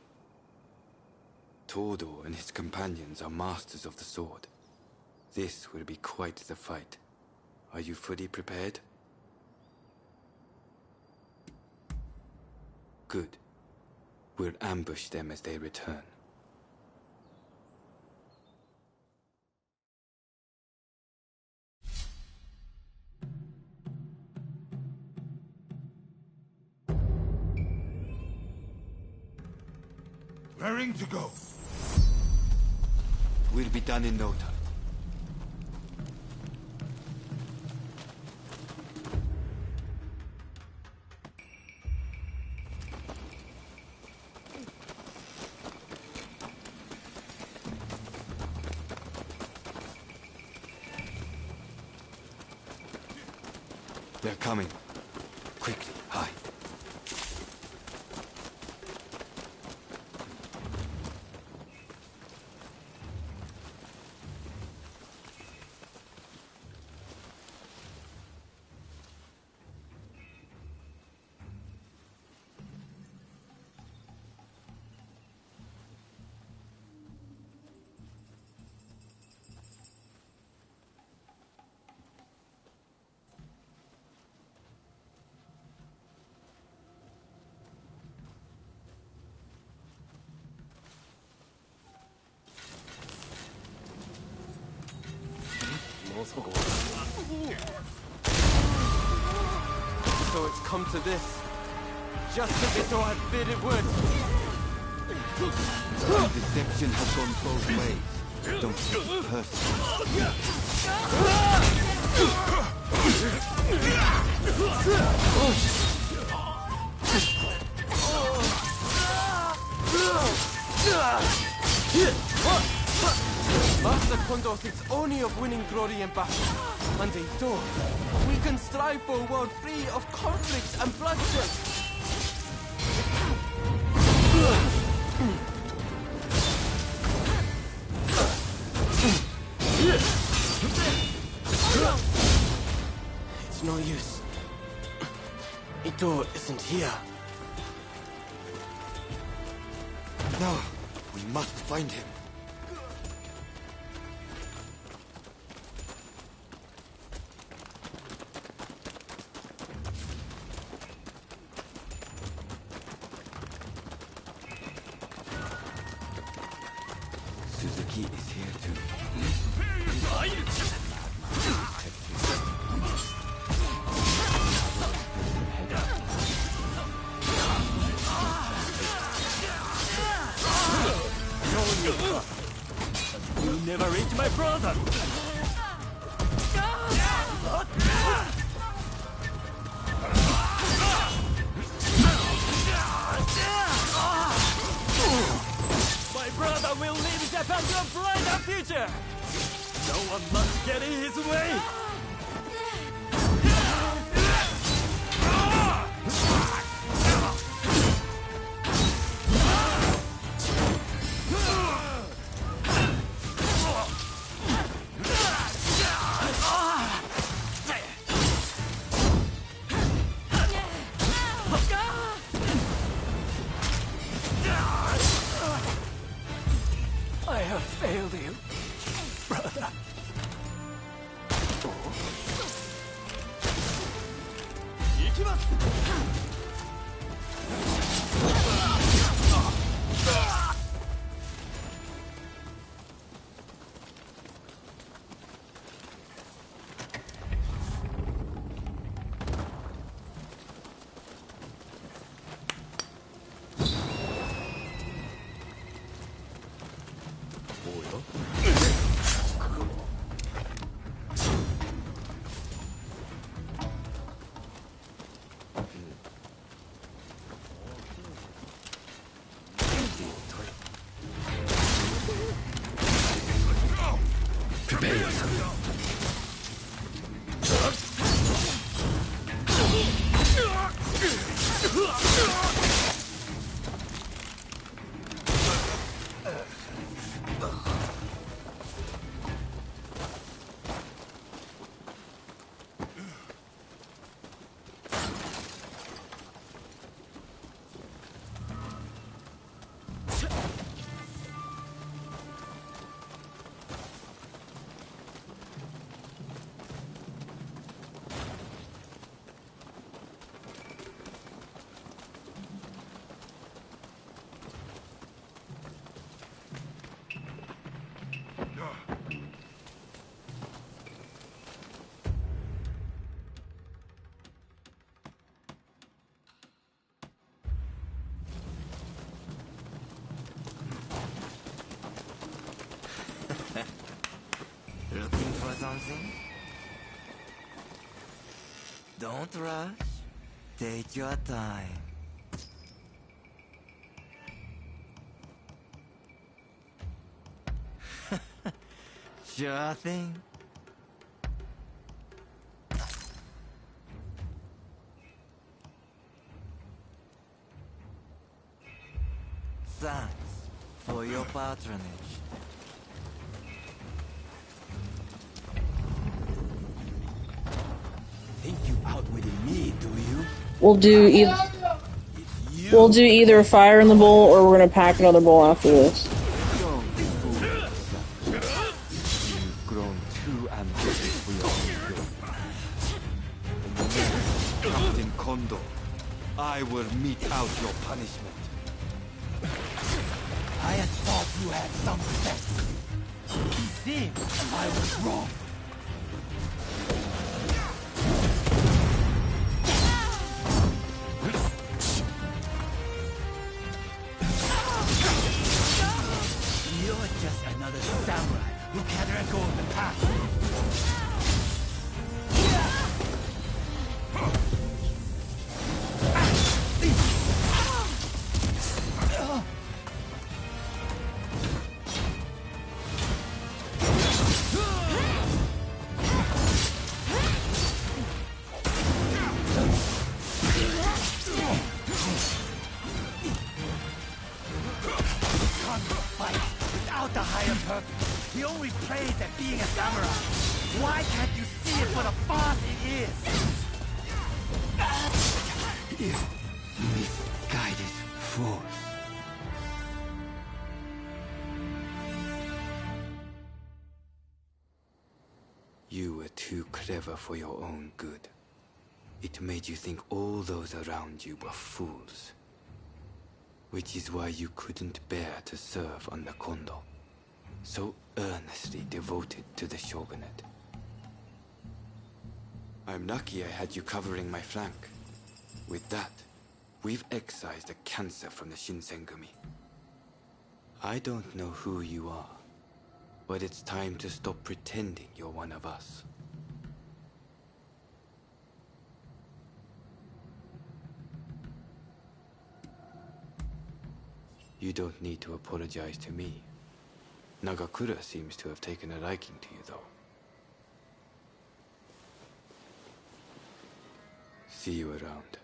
Todo and his companions are masters of the sword. This will be quite the fight. Are you fully prepared? Good. We'll ambush them as they return. Raring to go. We'll be done in no time. They're coming. Quickly, hide. So it's come to this. Just as it all had bid it would. Deception has gone both ways. Don't take it personally. Master Kondo thinks only of winning glory in battle. And they don't. We can strive for a world free of conflicts and bloodshed. It's no use. Ito isn't here. No, we must find him. Suzuki is here too. You never reach my brother! My brother will lead Japan to a brighter future! No one must get in his way! I have failed you, brother. Don't rush. Take your time. Sure thing. Thanks for your patronage. Think you outwitted me, do you? We'll do either fire in the bowl or we're gonna pack another bowl after this. Don't fool yourself. You've grown too ambitious for your own good. In the name of Captain Kondo, I will mete out your punishment. I had thought you had some sense. It seems I was wrong. You're just another samurai who can't let go of the past. Without the higher purpose, he only prays at being a samurai. Why can't you see it for the farce it is? You misguided fools. You were too clever for your own good. It made you think all those around you were fools. Which is why you couldn't bear to serve under Kondo, so earnestly devoted to the shogunate. I'm lucky I had you covering my flank. With that, we've excised a cancer from the Shinsengumi. I don't know who you are, but it's time to stop pretending you're one of us. You don't need to apologize to me. Nagakura seems to have taken a liking to you, though. See you around.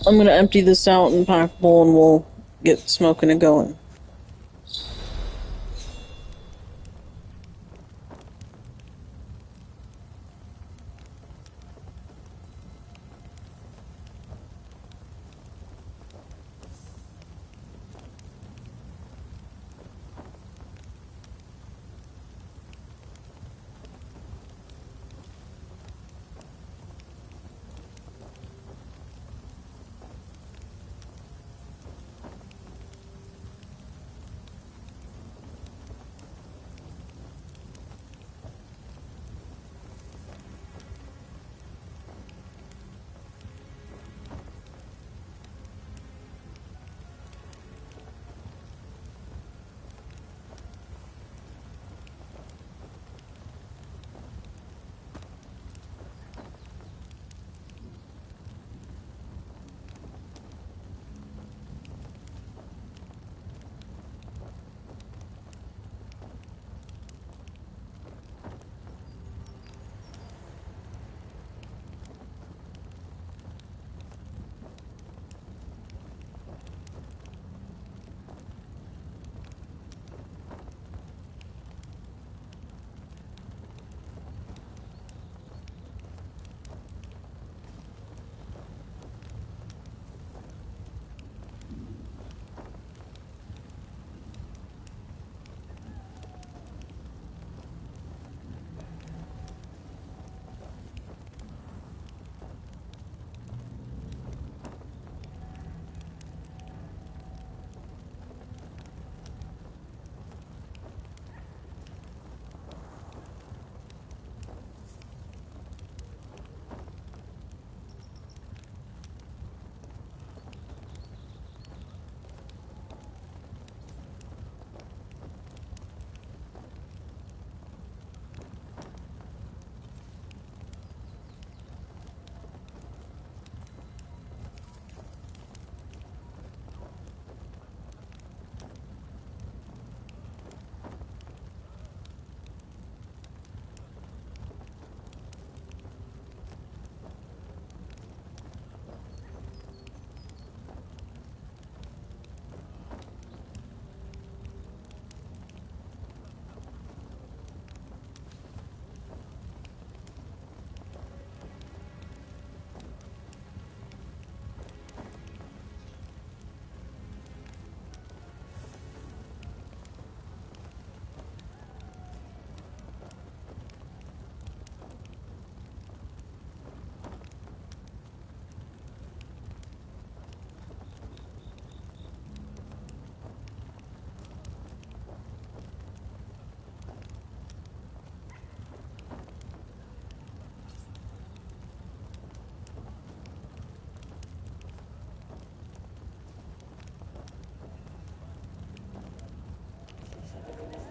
I'm gonna empty this out and pack a bowl and we'll get smoking and going.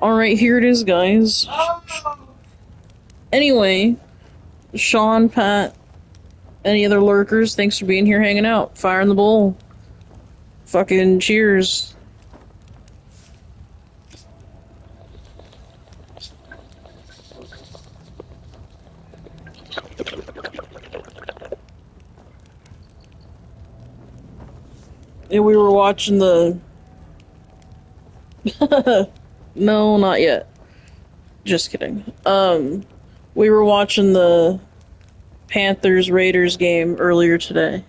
Alright, here it is, guys. Anyway, Sean, Pat, any other lurkers, thanks for being here hanging out. Fire in the bowl. Fucking cheers. Yeah, we were watching the... No, not yet. Just kidding. We were watching the Panthers-Raiders game earlier today.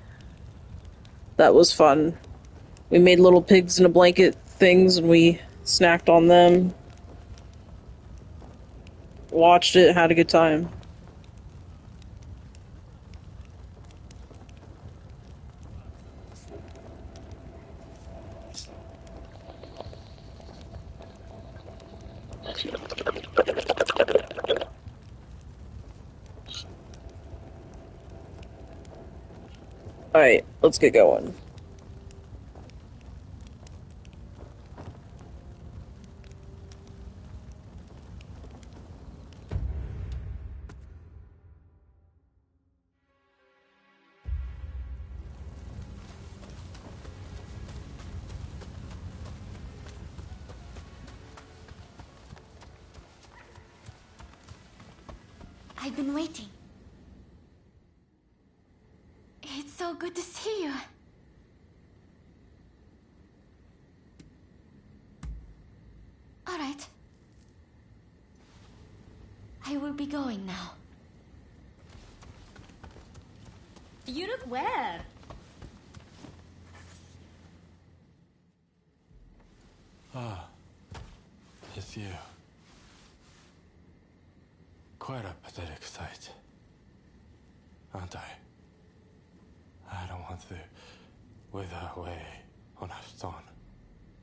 That was fun. We made little pigs in a blanket things and we snacked on them. Watched it, had a good time. Alright, let's get going. I've been waiting. It's so good to see you. All right. I will be going now. You look well. Ah, it's you. Quite a pathetic sight, aren't I? I don't want to wither away on a stone.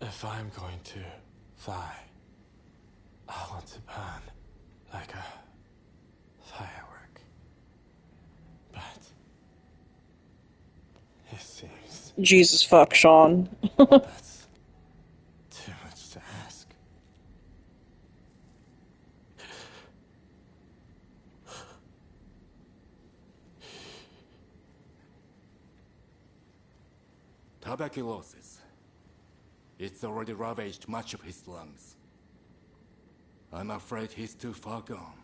If I'm going to fly, I want to burn like a firework. But it seems Jesus fuck, Sean. that's too much to ask. Tuberculosis. It's already ravaged much of his lungs. I'm afraid he's too far gone.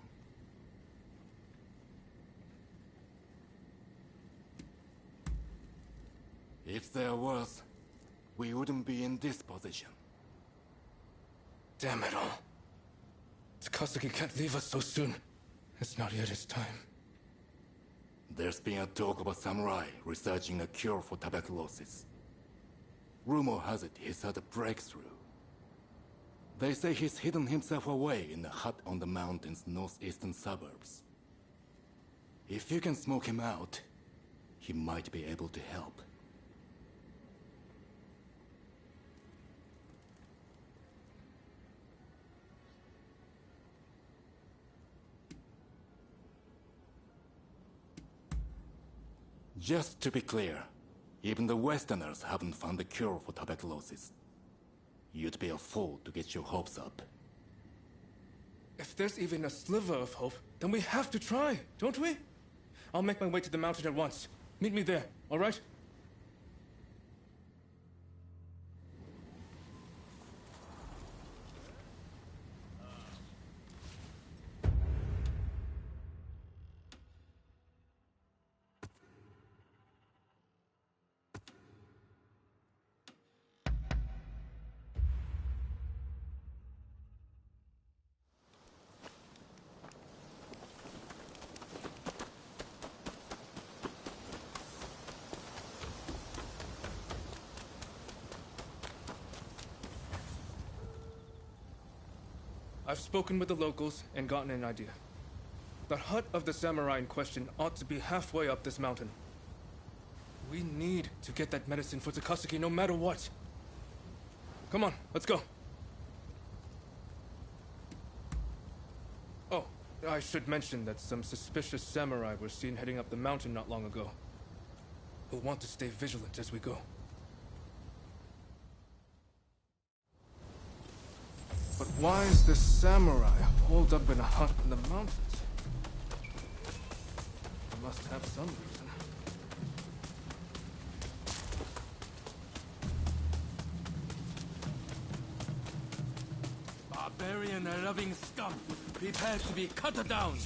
If there was, we wouldn't be in this position. Damn it all. Takasugi can't leave us so soon. It's not yet his time. There's been a talk of a samurai researching a cure for tuberculosis. Rumor has it he's had a breakthrough. They say he's hidden himself away in a hut on the mountain's northeastern suburbs. If you can smoke him out, he might be able to help. Just to be clear, even the Westerners haven't found a cure for tuberculosis. You'd be a fool to get your hopes up. If there's even a sliver of hope, then we have to try, don't we? I'll make my way to the mountain at once. Meet me there, all right? I've spoken with the locals and gotten an idea. The hut of the samurai in question ought to be halfway up this mountain. We need to get that medicine for Takasugi no matter what. Come on, let's go. Oh, I should mention that some suspicious samurai were seen heading up the mountain not long ago. We'll want to stay vigilant as we go. But Why is this samurai holed up in a hut in the mountains? He must have some reason. Barbarian loving scum, prepare to be cut down.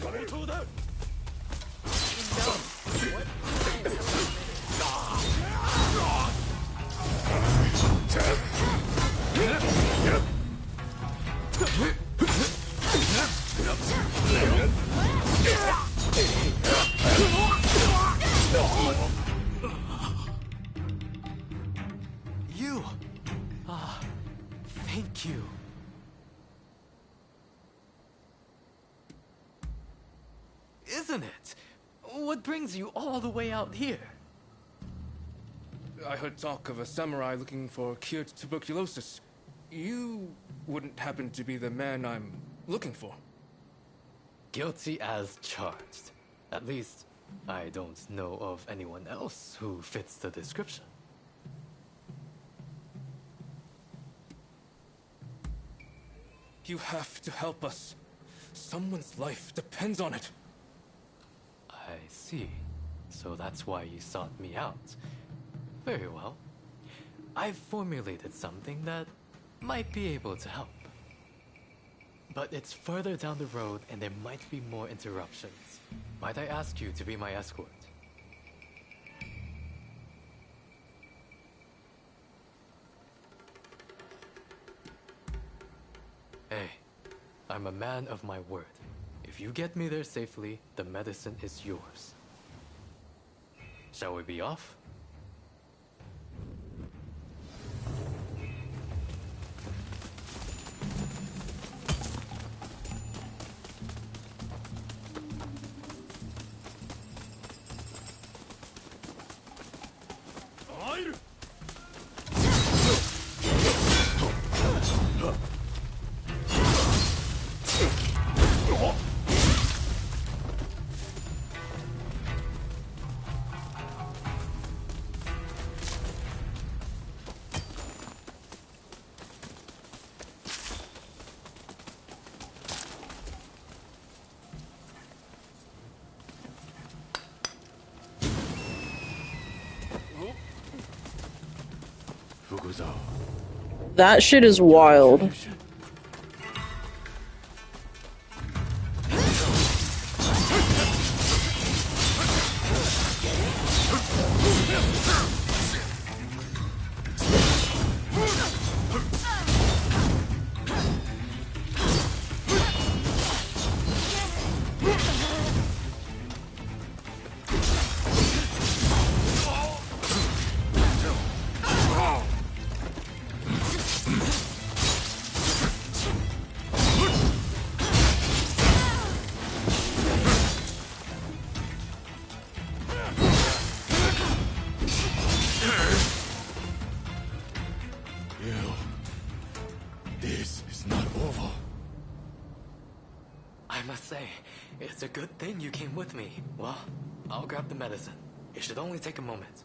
You! Ah, thank you. Isn't it? What brings you all the way out here? I heard talk of a samurai looking for cured tuberculosis. You wouldn't happen to be the man I'm looking for. Guilty as charged. At least, I don't know of anyone else who fits the description. You have to help us. Someone's life depends on it. I see. So that's why you sought me out. Very well. I've formulated something that might be able to help. But it's further down the road and there might be more interruptions. Might I ask you to be my escort? Hey, I'm a man of my word. If you get me there safely, the medicine is yours. Shall we be off? That shit is wild. It's a good thing you came with me. Well, I'll grab the medicine. It should only take a moment.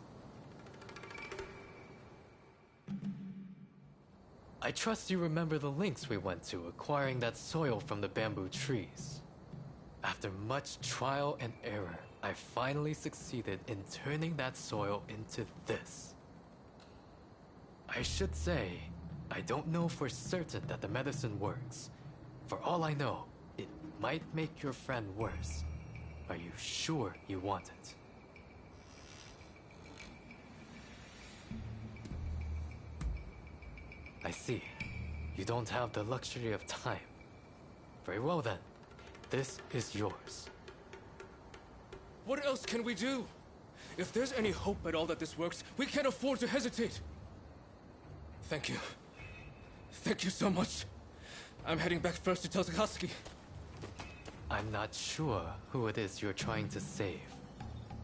I trust you remember the lengths we went to acquiring that soil from the bamboo trees. After much trial and error, I finally succeeded in turning that soil into this. I should say, I don't know for certain that the medicine works. For all I know, it might make your friend worse. Are you sure you want it? I see. You don't have the luxury of time. Very well then. This is yours. What else can we do? If there's any hope at all that this works, we can't afford to hesitate. Thank you. Thank you so much. I'm heading back first to tell Takasuki. I'm not sure who it is you're trying to save,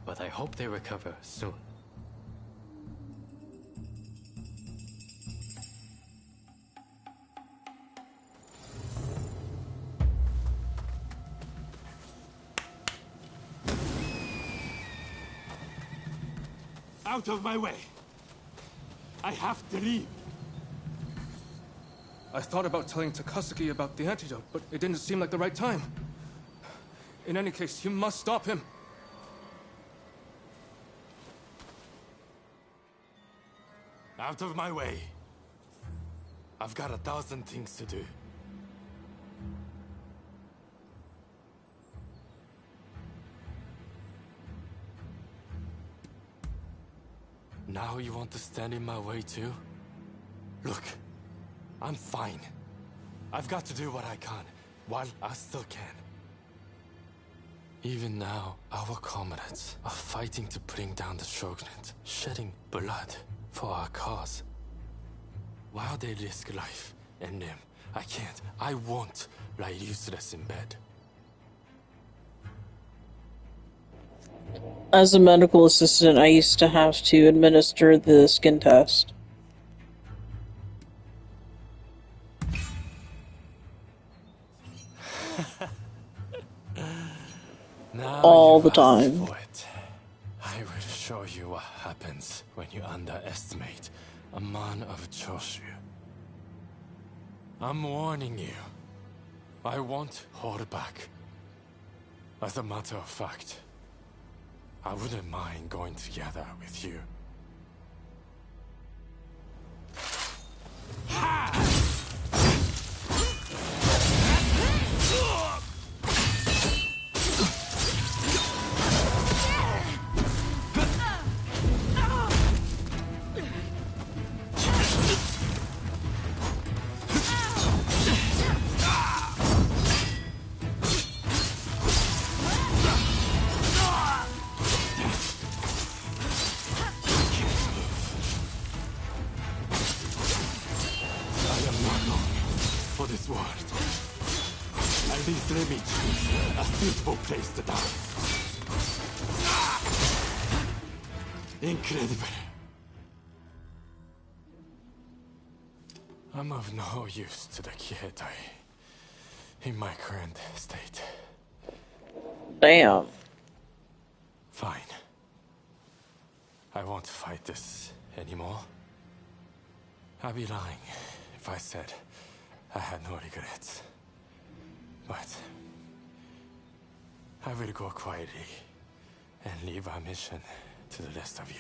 but I hope they recover soon. Out of my way! I have to leave. I thought about telling Takasugi about the antidote, but it didn't seem like the right time. In any case, you must stop him. Out of my way. I've got 1,000 things to do. Now you want to stand in my way too? Look, I'm fine. I've got to do what I can, while I still can. Even now, our comrades are fighting to bring down the Shogunate, shedding blood for our cause. While they risk life and limb, I can't, I won't lie useless in bed. As a medical assistant, I used to have to administer the skin test. Now all the you've asked time. for it. I will show you what happens when you underestimate a man of Choshu. I'm warning you. I won't hold back. As a matter of fact, I wouldn't mind going together with you. For this world. At least let me choose a suitable place to die. Incredible. I'm of no use to the Kiheitai in my current state. Damn. Fine. I won't fight this anymore. I'd be lying if I said I had no regrets. But I will go quietly and leave our mission to the rest of you.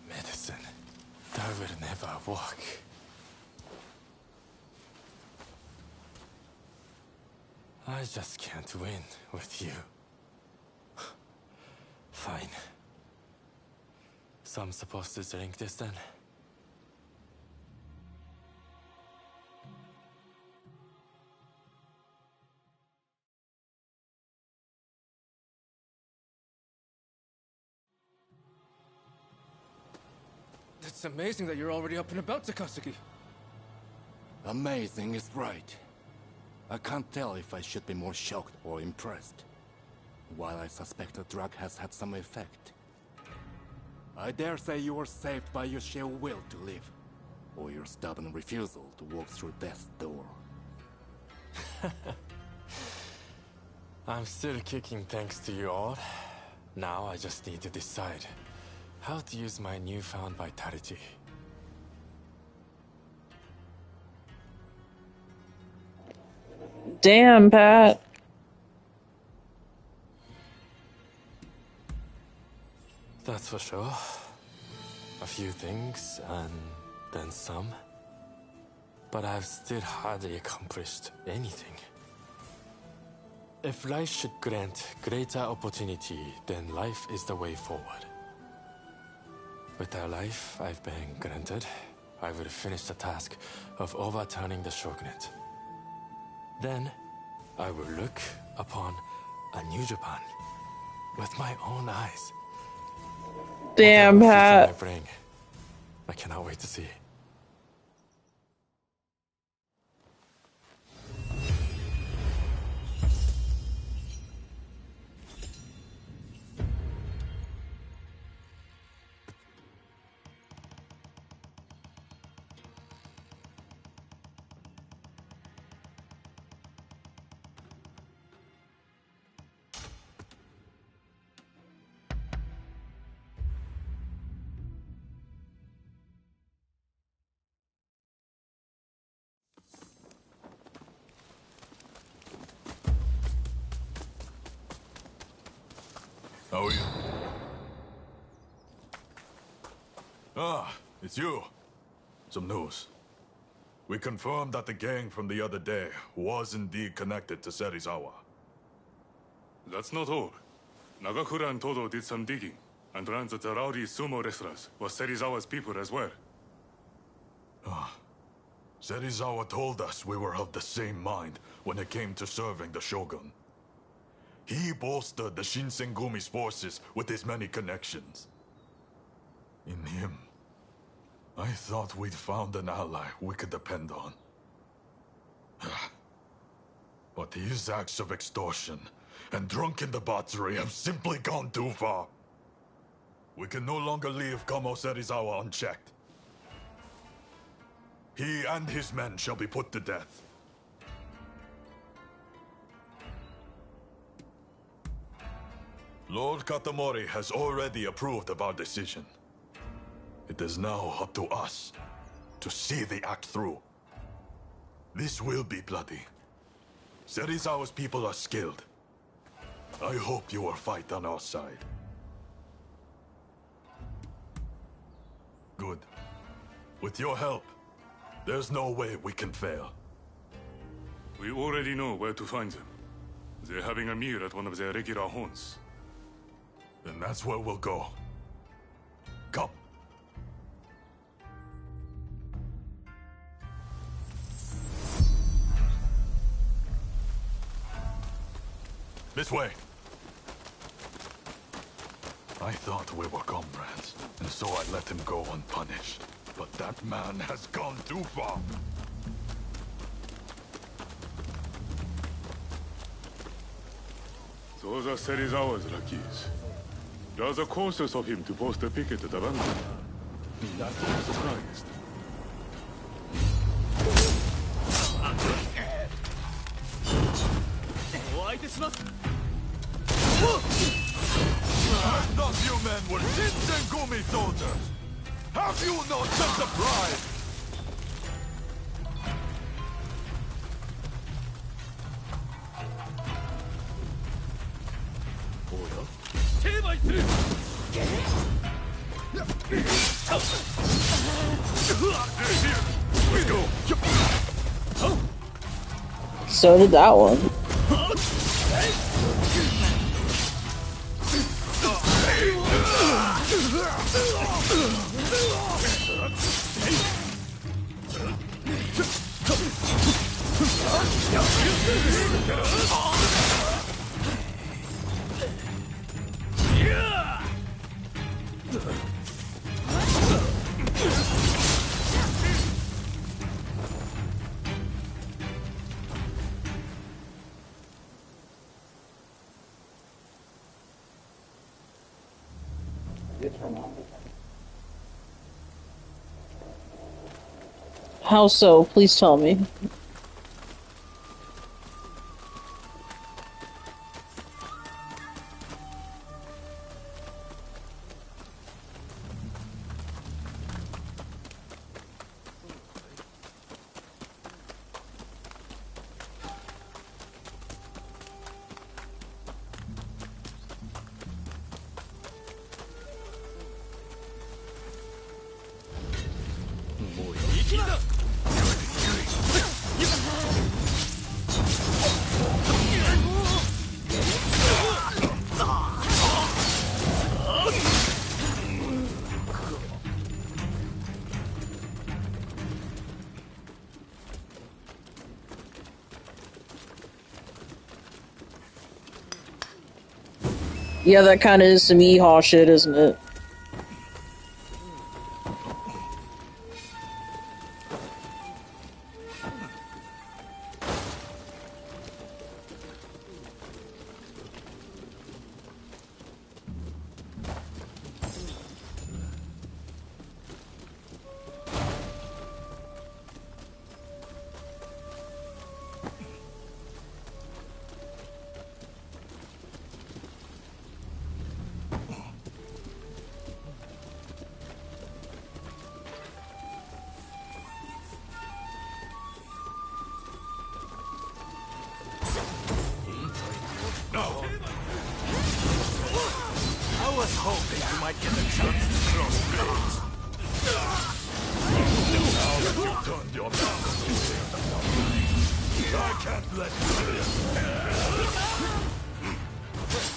Medicine. That will never work. I just can't win with you. Fine. So I'm supposed to drink this then? It's amazing that you're already up and about, Takasugi. Amazing is right. I can't tell if I should be more shocked or impressed. While I suspect the drug has had some effect, I dare say you were saved by your sheer will to live, or your stubborn refusal to walk through death's door. I'm still kicking thanks to you all. Now I just need to decide how to use my newfound vitality. Damn, Pat. That's for sure. A few things, and then some. But I've still hardly accomplished anything. If life should grant greater opportunity, then life is the way forward. With the life I've been granted, I will finish the task of overturning the Shogunate. Then, I will look upon a new Japan with my own eyes. Damn, Pat. I cannot wait to see. How are you? Ah, it's you. Some news. We confirmed that the gang from the other day was indeed connected to Serizawa. That's not all. Nagakura and Todo did some digging, and learned that the rowdy sumo wrestlers were Serizawa's people as well. Serizawa told us we were of the same mind when it came to serving the Shogun. He bolstered the Shinsengumi's forces with his many connections. In him, I thought we'd found an ally we could depend on. But his acts of extortion and drunken debauchery have simply gone too far. We can no longer leave Kamo Serizawa unchecked. He and his men shall be put to death. Lord Katamori has already approved of our decision. It is now up to us to see the act through. This will be bloody. Serizawa's people are skilled. I hope you will fight on our side. Good. With your help, there's no way we can fail. We already know where to find them. They're having a meal at one of their regular haunts. Then that's where we'll go. Come. This way. I thought we were comrades, and so I let him go unpunished. But that man has gone too far. Those are Serizawa's lackeys. You're the closest of him to post a picket at the vanguard. That was surprised. I thought you men were Shinsengumi soldiers! Have you no sense of pride? Let's go! So did that one. How so? Please tell me. Yeah, that kind of is some Yeehaw shit, isn't it? might get a chance to cross blades. Now that you've turned your back on the way of the samurai, I can't let you live.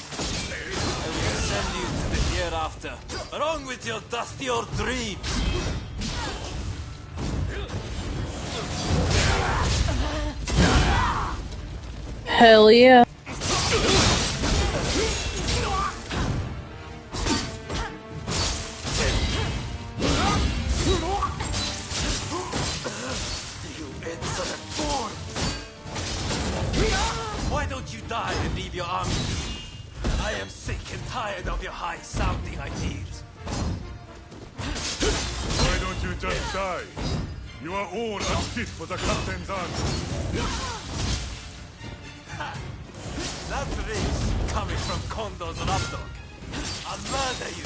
I will send you to the hereafter, along with your dustier dreams. Hell yeah. Why don't you die and leave your army? I am sick and tired of your high-sounding ideas. Why don't you just die? You are all unfit for the captain's army. That's rich coming from Kondo's lapdog. I'll murder you.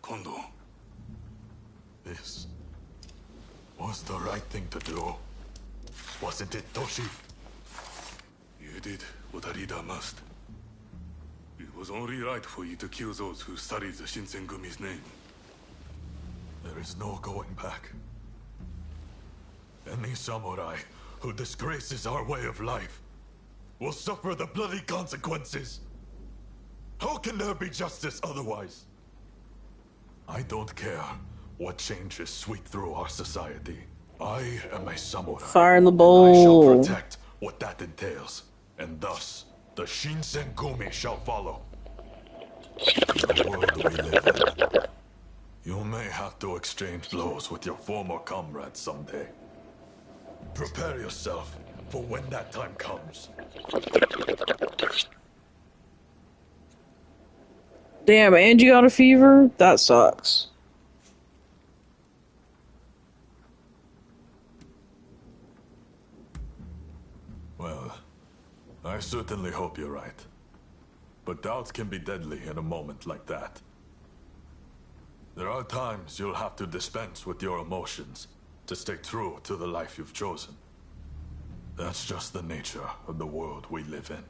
Kondo, this was the right thing to do. Wasn't it, Toshi? You did what a leader must. It was only right for you to kill those who studied the Shinsengumi's name. There is no going back. Any samurai who disgraces our way of life will suffer the bloody consequences. How can there be justice otherwise? I don't care what changes sweep through our society. I am a samurai. Fire in the I bowl. shall protect what that entails, and thus the Shinsengumi shall follow. The world we live in. You may have to exchange blows with your former comrades someday. Prepare yourself for when that time comes. Damn, and you got a fever? That sucks. Well, I certainly hope you're right. But doubts can be deadly in a moment like that. There are times you'll have to dispense with your emotions to stay true to the life you've chosen. That's just the nature of the world we live in.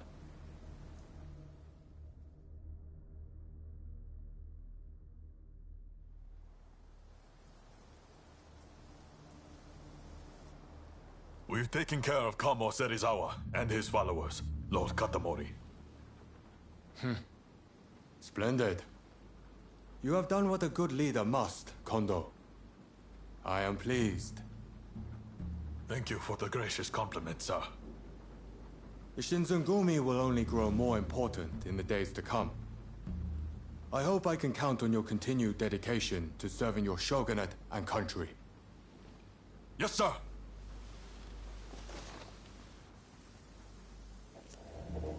We've taken care of Kamo Serizawa and his followers, Lord Katamori. Splendid. You have done what a good leader must, Kondo. I am pleased. Thank you for the gracious compliment, sir. The Shinsengumi will only grow more important in the days to come. I hope I can count on your continued dedication to serving your shogunate and country. Yes, sir!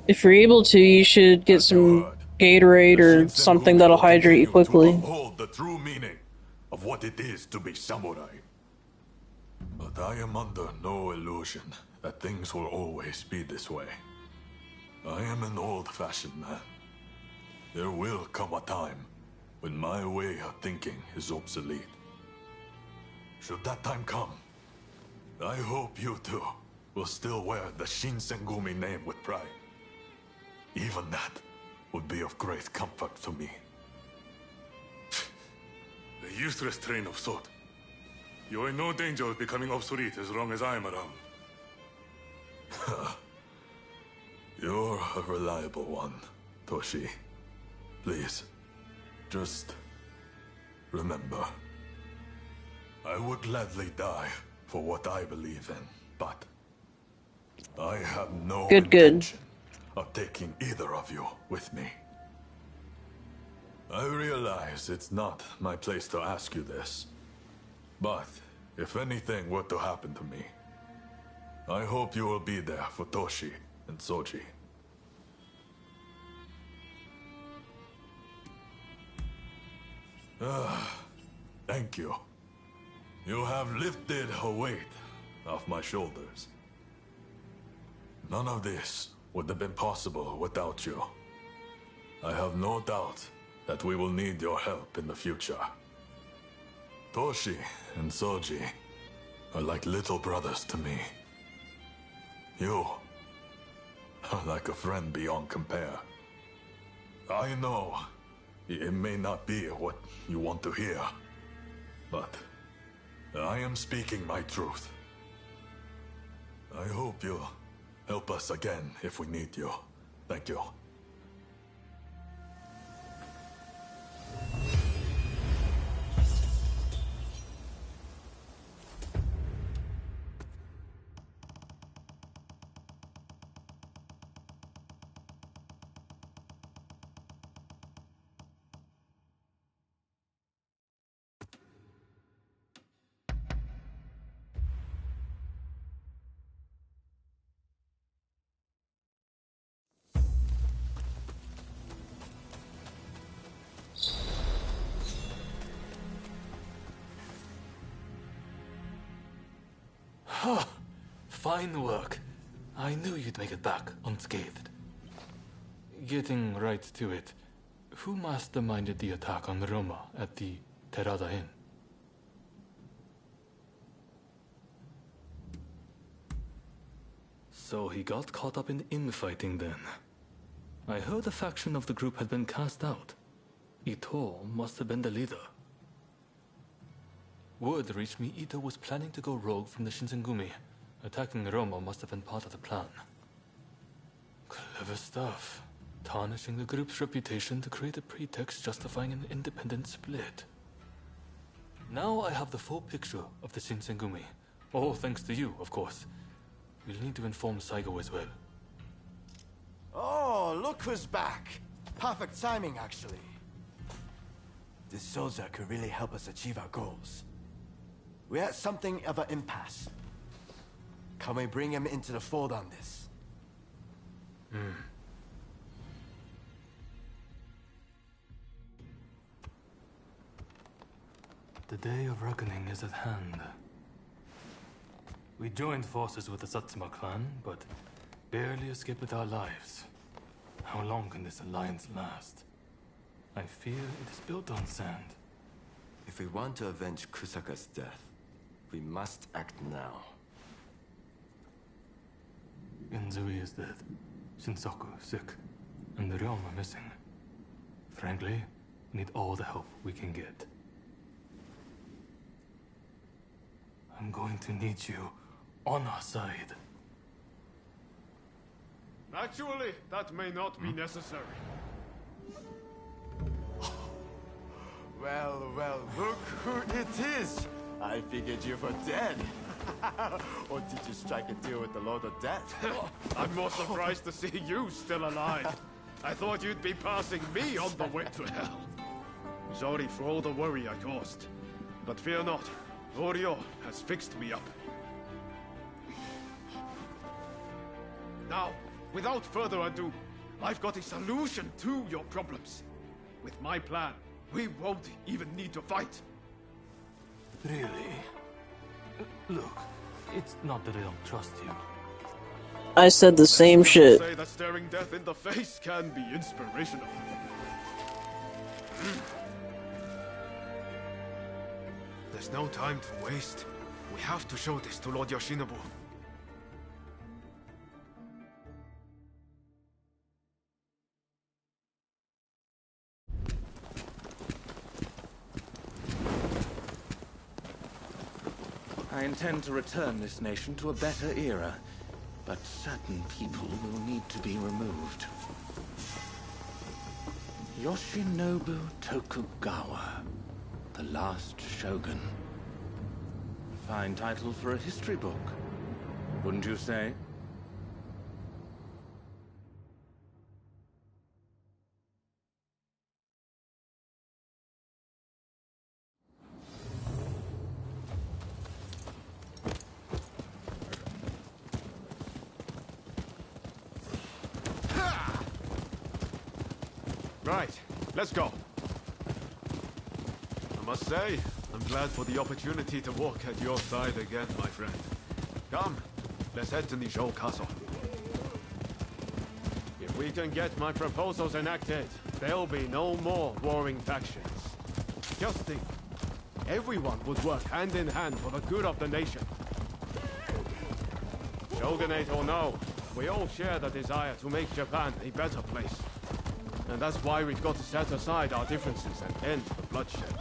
If you're able to, you should get some Gatorade or something that'll hydrate you quickly. Uphold the true meaning of what it is to be samurai. But I am under no illusion that things will always be this way. I am an old-fashioned man. There will come a time when my way of thinking is obsolete. Should that time come, I hope you too will still wear the Shinsengumi name with pride. Even that would be of great comfort to me. A useless train of thought. You're in no danger of becoming obsolete as long as I am around. You're a reliable one, Toshi. Please, just remember. I would gladly die for what I believe in, but I have no intention of taking either of you with me. I realize it's not my place to ask you this, but if anything were to happen to me, I hope you will be there for Toshi and Soji. Thank you. You have lifted a weight off my shoulders. None of this would have been possible without you. I have no doubt that we will need your help in the future. Toshi and Soji are like little brothers to me. You are like a friend beyond compare. I know it may not be what you want to hear, but I am speaking my truth. I hope you'll help us again if we need you. Thank you. Fine work. I knew you'd make it back unscathed. Getting right to it, who masterminded the attack on Roma at the Terada Inn? So he got caught up in infighting then. I heard a faction of the group had been cast out. Ito must have been the leader. Word reached me Ito was planning to go rogue from the Shinsengumi. Attacking Roma must have been part of the plan. Clever stuff. Tarnishing the group's reputation to create a pretext justifying an independent split. Now I have the full picture of the Shinsengumi. All thanks to you, of course. We'll need to inform Saigo as well. Oh, look who's back. Perfect timing, actually. This soldier could really help us achieve our goals. We're at something of an impasse. Can we bring him into the fold on this? The day of reckoning is at hand. We joined forces with the Satsuma clan, but barely escaped with our lives. How long can this alliance last? I fear it is built on sand. If we want to avenge Kusaka's death, we must act now. Inzui is dead, Shinsaku sick, and the realm are missing. Frankly, we need all the help we can get. I'm going to need you on our side. Actually, that may not be necessary. Well, look who it is! I figured you were dead. Or did you strike a deal with the Lord of Death? I'm more surprised to see you still alive. I thought you'd be passing me on the way to hell. Sorry for all the worry I caused. But fear not, Oryo has fixed me up. Now, without further ado, I've got a solution to your problems. With my plan, we won't even need to fight. Really? Look, it's not that I don't trust you. I said the same shit. Say that staring death in the face can be inspirational. There's no time to waste. We have to show this to Lord Yoshinobu. I intend to return this nation to a better era, but certain people will need to be removed. Yoshinobu Tokugawa, the last shogun. Fine title for a history book, wouldn't you say? Right, let's go. I must say, I'm glad for the opportunity to walk at your side again, my friend. Come, let's head to Nijou Castle. we can get my proposals enacted, there'll be no more warring factions. Just think, everyone would work hand in hand for the good of the nation. Shogunate or no, we all share the desire to make Japan a better place. And that's why we've got to set aside our differences and end the bloodshed.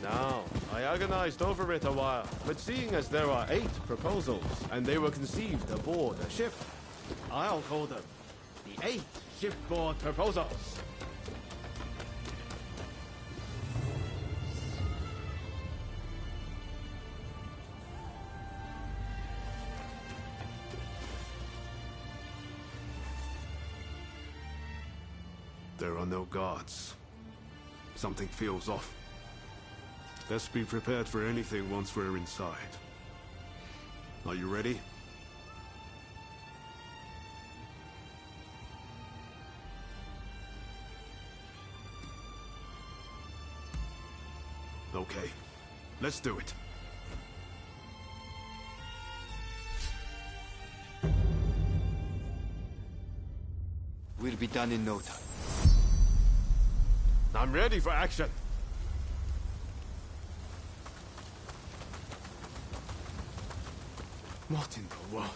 Now, I agonized over it a while, but seeing as there are 8 proposals, and they were conceived aboard a ship, I'll call them the 8 shipboard proposals. There are no guards. Something feels off. Let's be prepared for anything once we're inside. Are you ready? Okay, let's do it. We'll be done in no time. I'm ready for action. What in the world?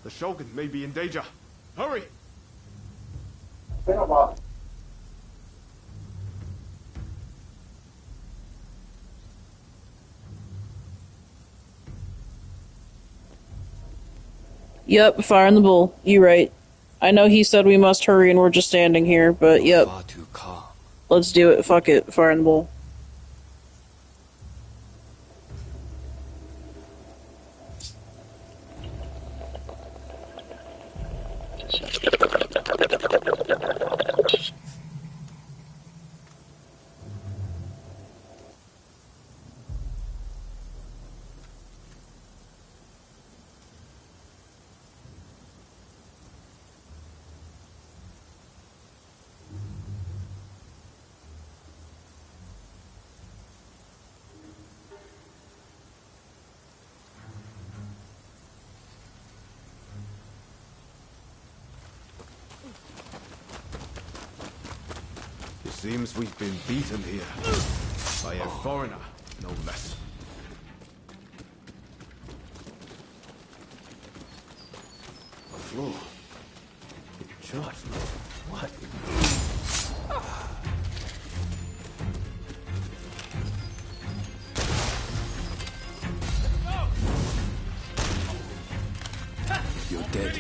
The Shogun may be in danger. Hurry! Yep, firing the bull. You right. I know he said we must hurry and we're just standing here, but yep. Far too calm. Let's do it. Fuck it. Firing the bull. Seems we've been beaten here. By a foreigner, no less. The floor. It charged me. What? You're dead.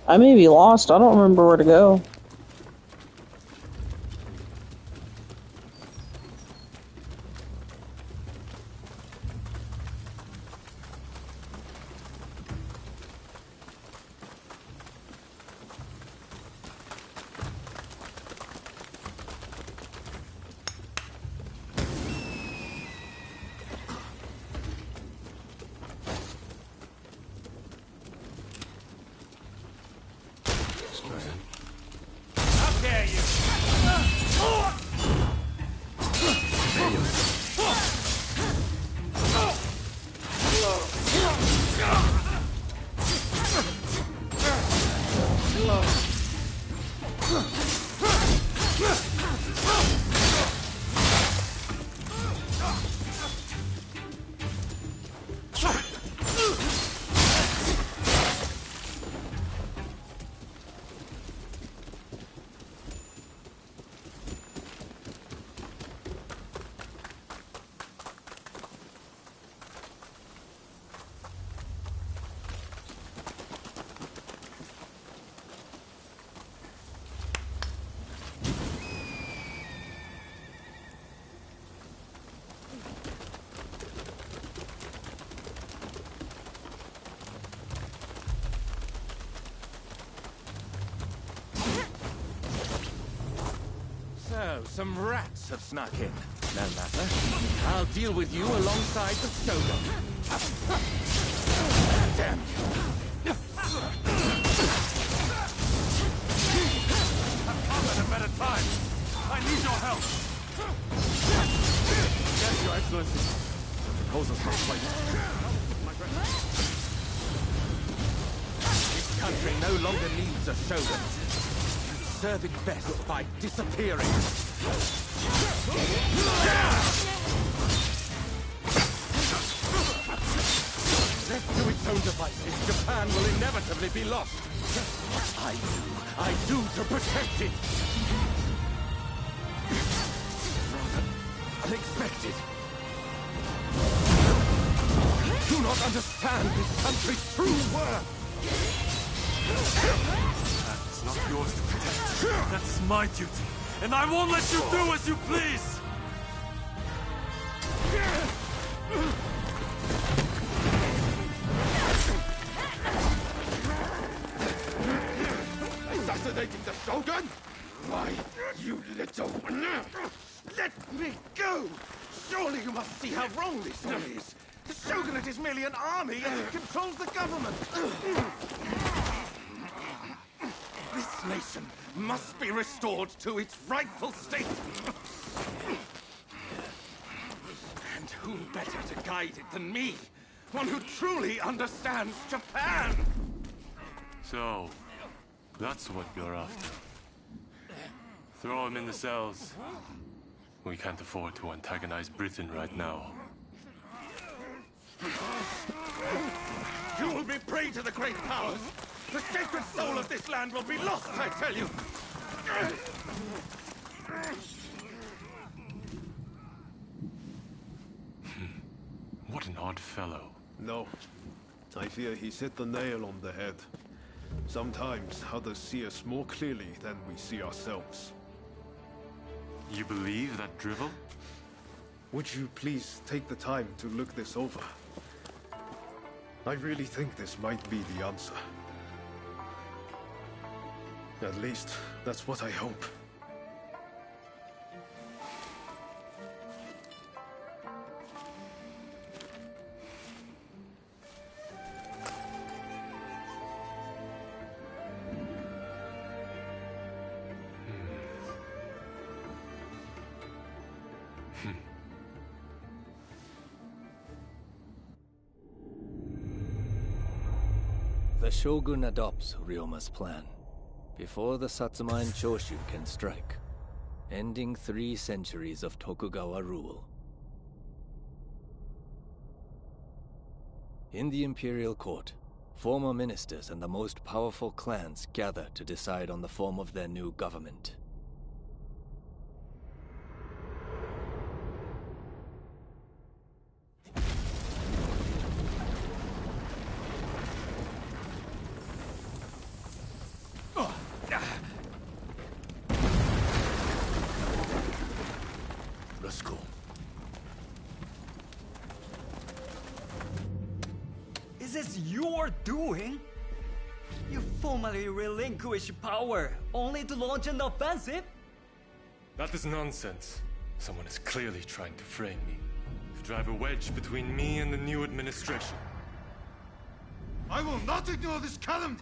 I may be lost. I don't remember where to go. So, some rats have snuck in. No matter. I'll deal with you alongside the Shogun. Damn you. I've come at a better time. I need your help. Yes, Your Excellency. Proposal's not quite. This country no longer needs a Shogun. Serve it best by disappearing. Left to its own devices, Japan will inevitably be lost. What I do to protect it. Rather unexpected. Do not understand this country's true worth. It's not yours to protect. That's my duty. And I won't let you do as you please! Assassinating the Shogun? Why, you little... Let me go! Surely you must see how wrong this all is. The Shogunate is merely an army and it controls the government. This nation must be restored to its rightful state. And who better to guide it than me? One who truly understands Japan! So, that's what you're after. Throw him in the cells. We can't afford to antagonize Britain right now. You will be prey to the great powers! The sacred soul of this land will be lost, I tell you! What an odd fellow. No. I fear he's hit the nail on the head. Sometimes others see us more clearly than we see ourselves. You believe that drivel? Would you please take the time to look this over? I really think this might be the answer. At least, that's what I hope. The Shogun adopts Ryoma's plan before the Satsuma and Choshu can strike, ending 3 centuries of Tokugawa rule. In the Imperial Court, former ministers and the most powerful clans gather to decide on the form of their new government. is your doing? You formally relinquish power only to launch an offensive? That is nonsense. Someone is clearly trying to frame me, to drive a wedge between me and the new administration. I will not ignore this calumny!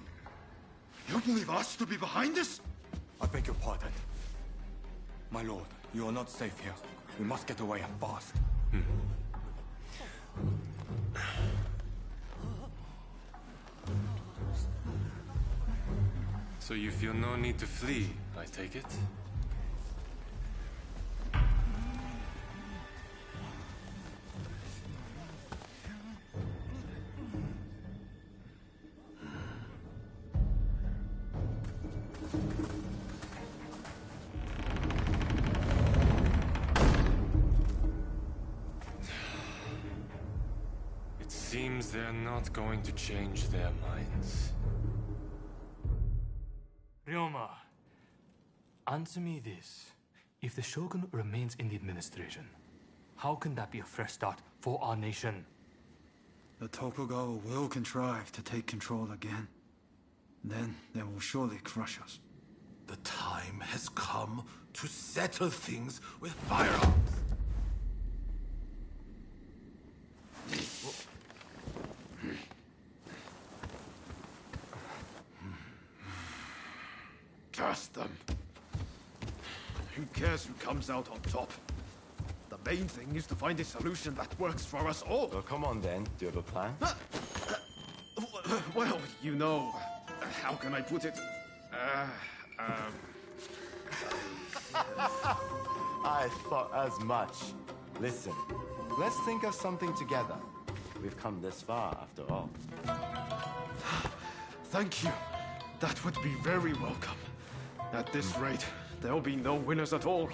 You believe us to be behind this? I beg your pardon. My lord, you are not safe here. We must get away and fast. So you feel no need to flee, I take it? It seems they're not going to change their minds. Ryoma, answer me this. If the Shogun remains in the administration, how can that be a fresh start for our nation? The Tokugawa will contrive to take control again. Then they will surely crush us. The time has come to settle things with firearms. Curse them. Who cares who comes out on top? The main thing is to find a solution that works for us all. Well, come on then. Do you have a plan? Well, you know, how can I put it? I thought as much. Listen, let's think of something together. We've come this far, after all. Thank you. That would be very welcome. At this rate, there'll be no winners at all.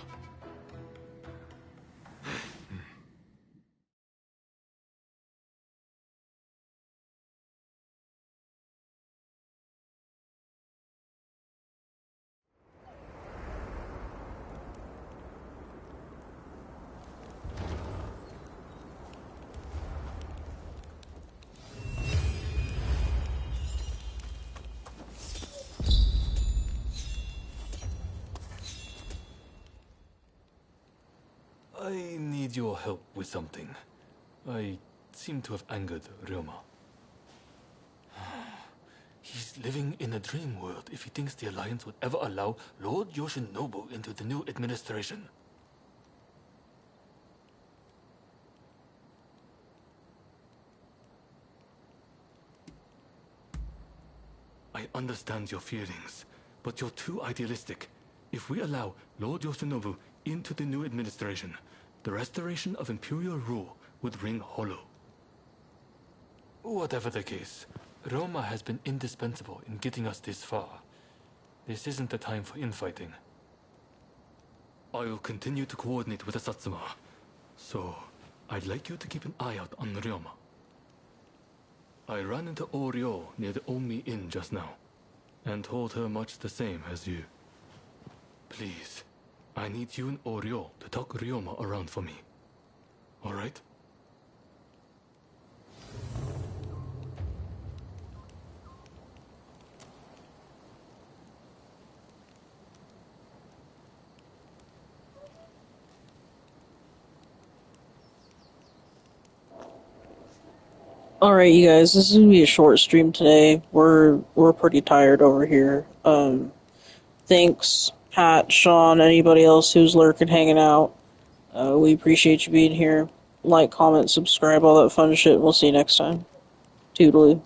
I need your help with something. I seem to have angered Ryoma. He's living in a dream world if he thinks the Alliance would ever allow Lord Yoshinobu into the new administration. I understand your feelings, but you're too idealistic. If we allow Lord Yoshinobu into the new administration, the restoration of imperial rule would ring hollow. Whatever the case, Roma has been indispensable in getting us this far. This isn't the time for infighting. I will continue to coordinate with the Satsuma, so I'd like you to keep an eye out on Ryoma. I ran into Oryo near the Omi Inn just now, and told her much the same as you. Please, I need you and Oryo to talk Ryoma around for me. All right? Alright, you guys, this is gonna be a short stream today. We're pretty tired over here. Thanks, Pat, Sean, anybody else who's lurking, hanging out. We appreciate you being here. Like, comment, subscribe, all that fun shit. We'll see you next time. Toodaloo.